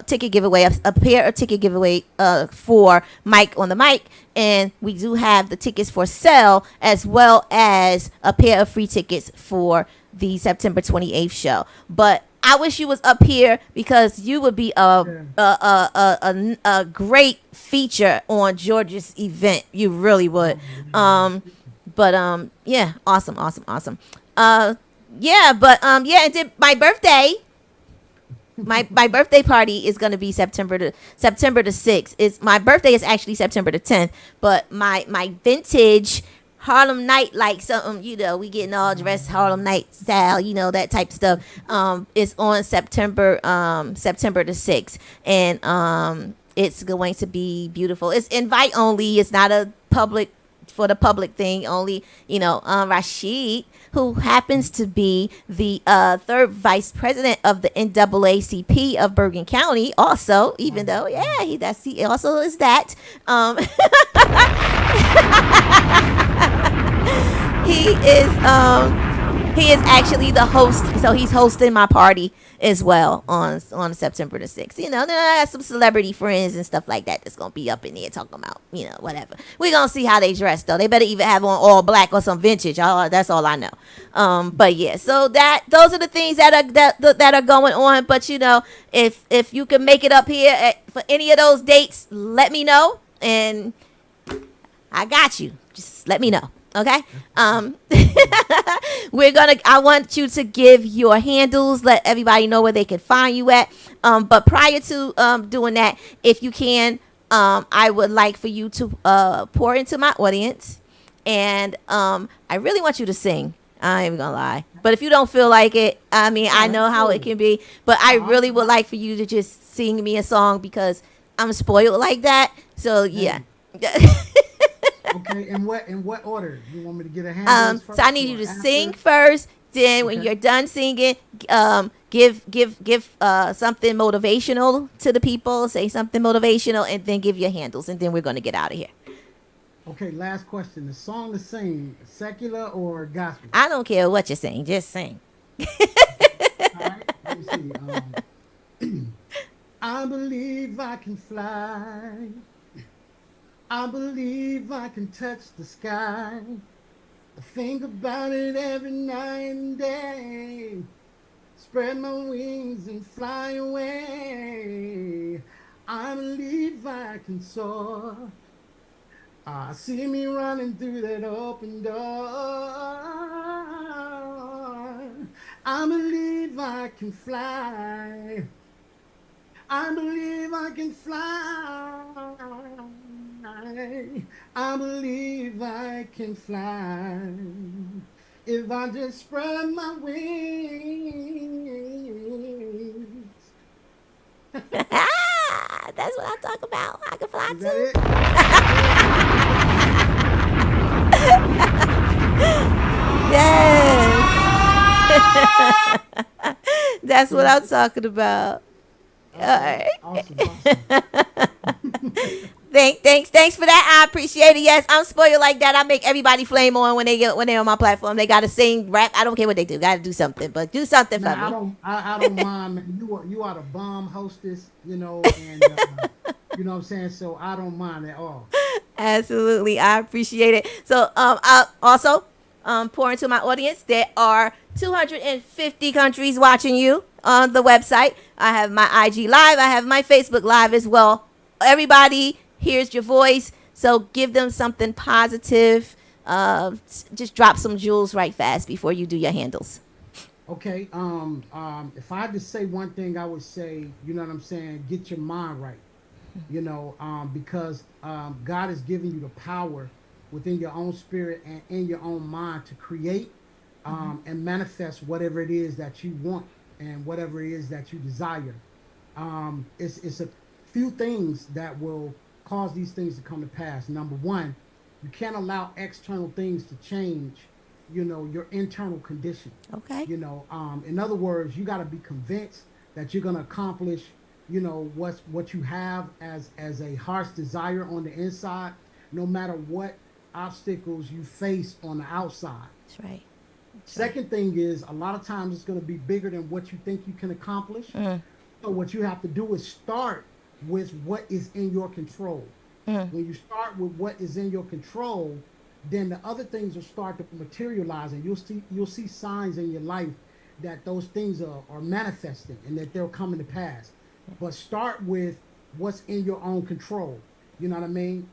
ticket giveaway, a pair of ticket giveaway for Mike on the Mic, and we do have the tickets for sale, as well as a pair of free tickets for the September 28th show. But I wish you was up here because you would be a great feature on George's event. You really would. Yeah, awesome. And then my birthday. My birthday party is gonna be September the 6th. My birthday is actually September the 10th, but my vintage Harlem Night, like something, we getting all dressed Harlem Night style, that type of stuff. Is on September the 6th, and it's going to be beautiful. It's invite only. It's not a public thing only. Rashid, who happens to be the third vice president of the NAACP of Bergen County, also, even though he also is that. He is actually the host, so he's hosting my party as well on September the 6th. Then I have some celebrity friends and stuff like that that's gonna be up in there talking about, whatever. We're gonna see how they dress though. They better even have on all black or some vintage. That's all I know. But yeah, so those are the things that are going on. But if you can make it up here for any of those dates, let me know, and I got you. Just let me know. Okay. I want you to give your handles, let everybody know where they can find you at. But prior to doing that, if you can, I would like for you to pour into my audience, and I really want you to sing. I ain't even gonna lie. But if you don't feel like it, I know how it can be, but I really would like for you to just sing me a song because I'm spoiled like that. So yeah. Okay, in what order? You want me to get a hand? So I need you to sing first. Then when you're done singing, give something motivational to the people. Say something motivational, and then give your handles, and then we're gonna get out of here. Okay, last question. The song to sing, secular or gospel? I don't care what you're saying. Just sing. All right, let me see. I believe I can fly. I believe I can touch the sky. I think about it every night and day. Spread my wings and fly away. I believe I can soar. See me running through that open door. I believe I can fly. I believe I can fly. I believe I can fly. If I just spread my wings. That's what I'm talking about. I can fly Is that too. Yes. That's what I'm talking about. All right. Awesome. Thanks for that. I appreciate it. Yes, I'm spoiled like that. I make everybody flame on when they're on my platform. They gotta sing, rap. I don't care what they do. Gotta do something, but do something for me. I don't mind. Man. You are the bomb hostess, and you know what I'm saying. So I don't mind at all. Absolutely, I appreciate it. So I also pour into my audience. There are 250 countries watching you on the website. I have my IG live. I have my Facebook live as well. Everybody hears your voice, so give them something positive. Just drop some jewels right fast before you do your handles. Okay. If I had to say one thing, I would say, you know what I'm saying, get your mind right. Because God has given you the power within your own spirit and in your own mind to create and manifest whatever it is that you want and whatever it is that you desire. It's a few things that will cause these things to come to pass. Number one, you can't allow external things to change, your internal condition. Okay. In other words, you got to be convinced that you're going to accomplish, what you have as a heart's desire on the inside, no matter what obstacles you face on the outside. That's right. Second thing is, a lot of times it's going to be bigger than what you think you can accomplish. So what you have to do is start with what is in your control. When you start with what is in your control, then the other things will start to materialize, and you'll see signs in your life that those things are manifesting and that they're coming to pass. But start with what's in your own control. You know what I mean?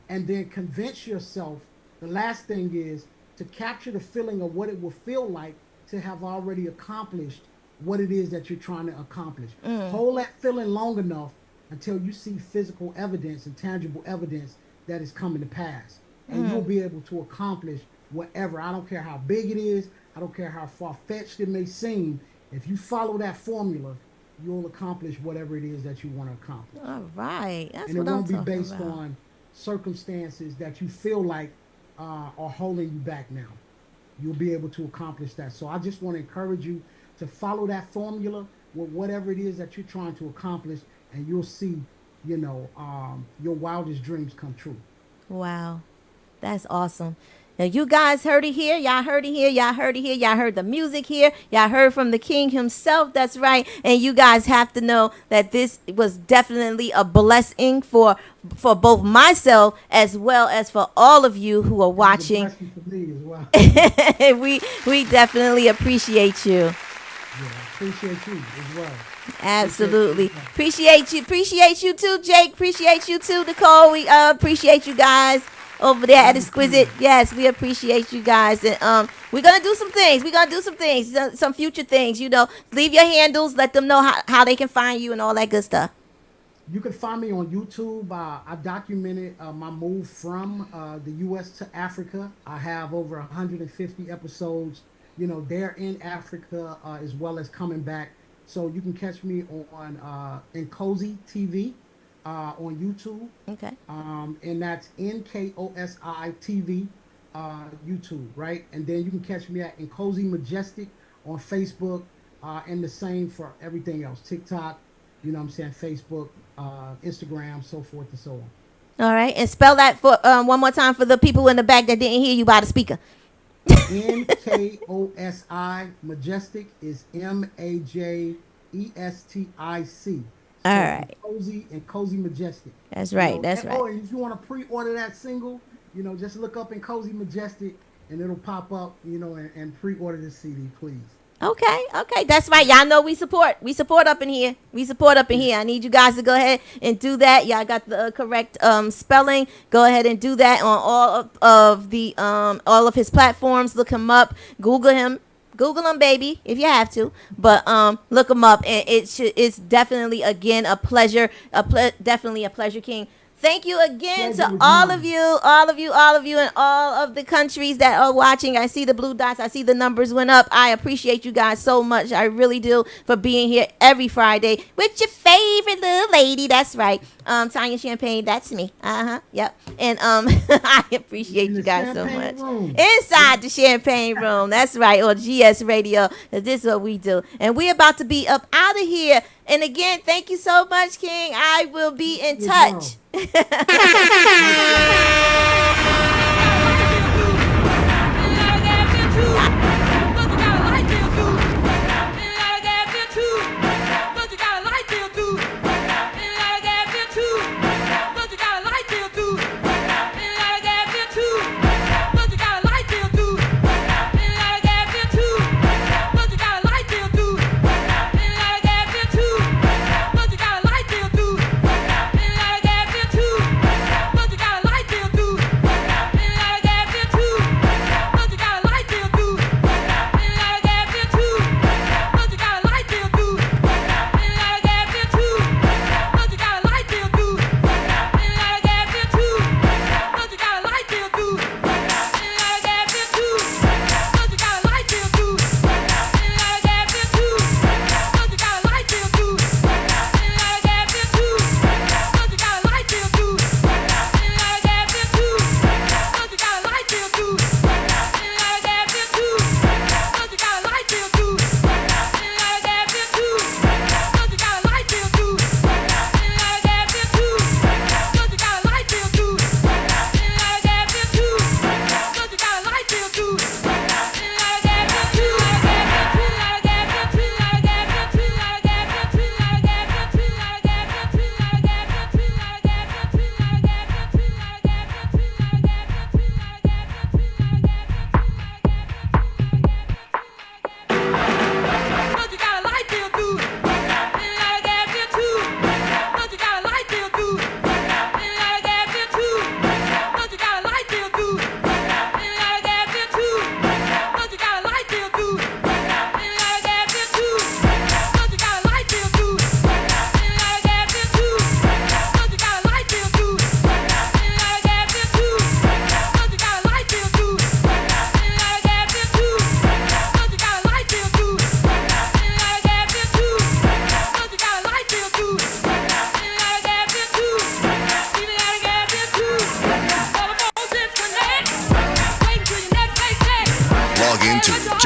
And then convince yourself. The last thing is to capture the feeling of what it will feel like to have already accomplished what it is that you're trying to accomplish. Hold that feeling long enough until you see physical evidence and tangible evidence that is coming to pass. And you'll be able to accomplish whatever. I don't care how big it is. I don't care how far-fetched it may seem. If you follow that formula, you'll accomplish whatever it is that you want to accomplish. All right. That's and what it I'm won't be talking based about. on circumstances that you feel like are holding you back now. You'll be able to accomplish that. So I just want to encourage you to follow that formula with whatever it is that you're trying to accomplish, and you'll see, your wildest dreams come true. Wow. That's awesome. Now, you guys heard it here. Y'all heard it here. Y'all heard it here. Y'all heard the music here. Y'all heard from the king himself. That's right. And you guys have to know that this was definitely a blessing for both myself as well as for all of you who are watching. It's a blessing for me as well. we definitely appreciate you. Yeah, appreciate you as well. Absolutely. Appreciate you too, Jake. Appreciate you too, Nicole. We appreciate you guys over there at Exquisite. Yes, we appreciate you guys. And we're gonna do some things. Some future things, Leave your handles, let them know how they can find you and all that good stuff. You can find me on YouTube. I documented my move from the U.S. to Africa. I have over 150 episodes, there in Africa, as well as coming back. So you can catch me on Nkosi TV on YouTube. Okay. And that's NKOSI TV YouTube, right? And then you can catch me at Nkosi Majestic on Facebook, and the same for everything else. TikTok, Facebook, Instagram, so forth and so on. All right. And spell that for one more time for the people in the back that didn't hear you by the speaker. NKOSI Majestic is MAJESTIC. All right. Nkosi Majestic. That's right. That's right. Oh, and if you want to pre-order that single, just look up Nkosi Majestic and it'll pop up, and pre-order the CD, please. Okay, that's right. Y'all know we support up in here. I need you guys to go ahead and do that. Y'all got the correct spelling. Go ahead and do that on all of his platforms. Look him up. Google him, baby, if you have to. But look him up, and it's definitely again a pleasure. Definitely a pleasure, King, Thank you again Pleasure to was all mine. of you, and all of the countries that are watching. I see the blue dots. I see the numbers went up. I appreciate you guys so much. I really do, for being here every Friday with your favorite little lady. That's right. Tanya Champagne. That's me. Yep. And I appreciate In you the guys so champagne much. room. Inside the Champagne Room. That's right. On GS Radio. 'Cause this is what we do. And we're about to be up out of here. And again, thank you so much, King. I will be in You touch.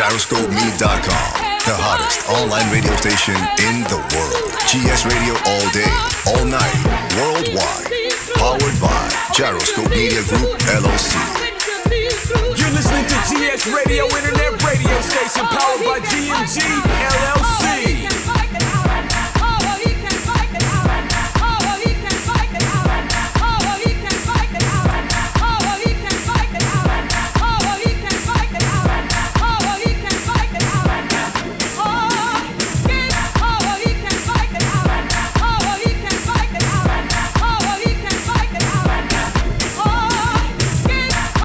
gyroscopeme.com, the hottest online radio station in the world. GS Radio all day, all night, worldwide. Powered by Gyroscope Media Group, LLC. You're listening to GS Radio, internet radio station powered by GMG.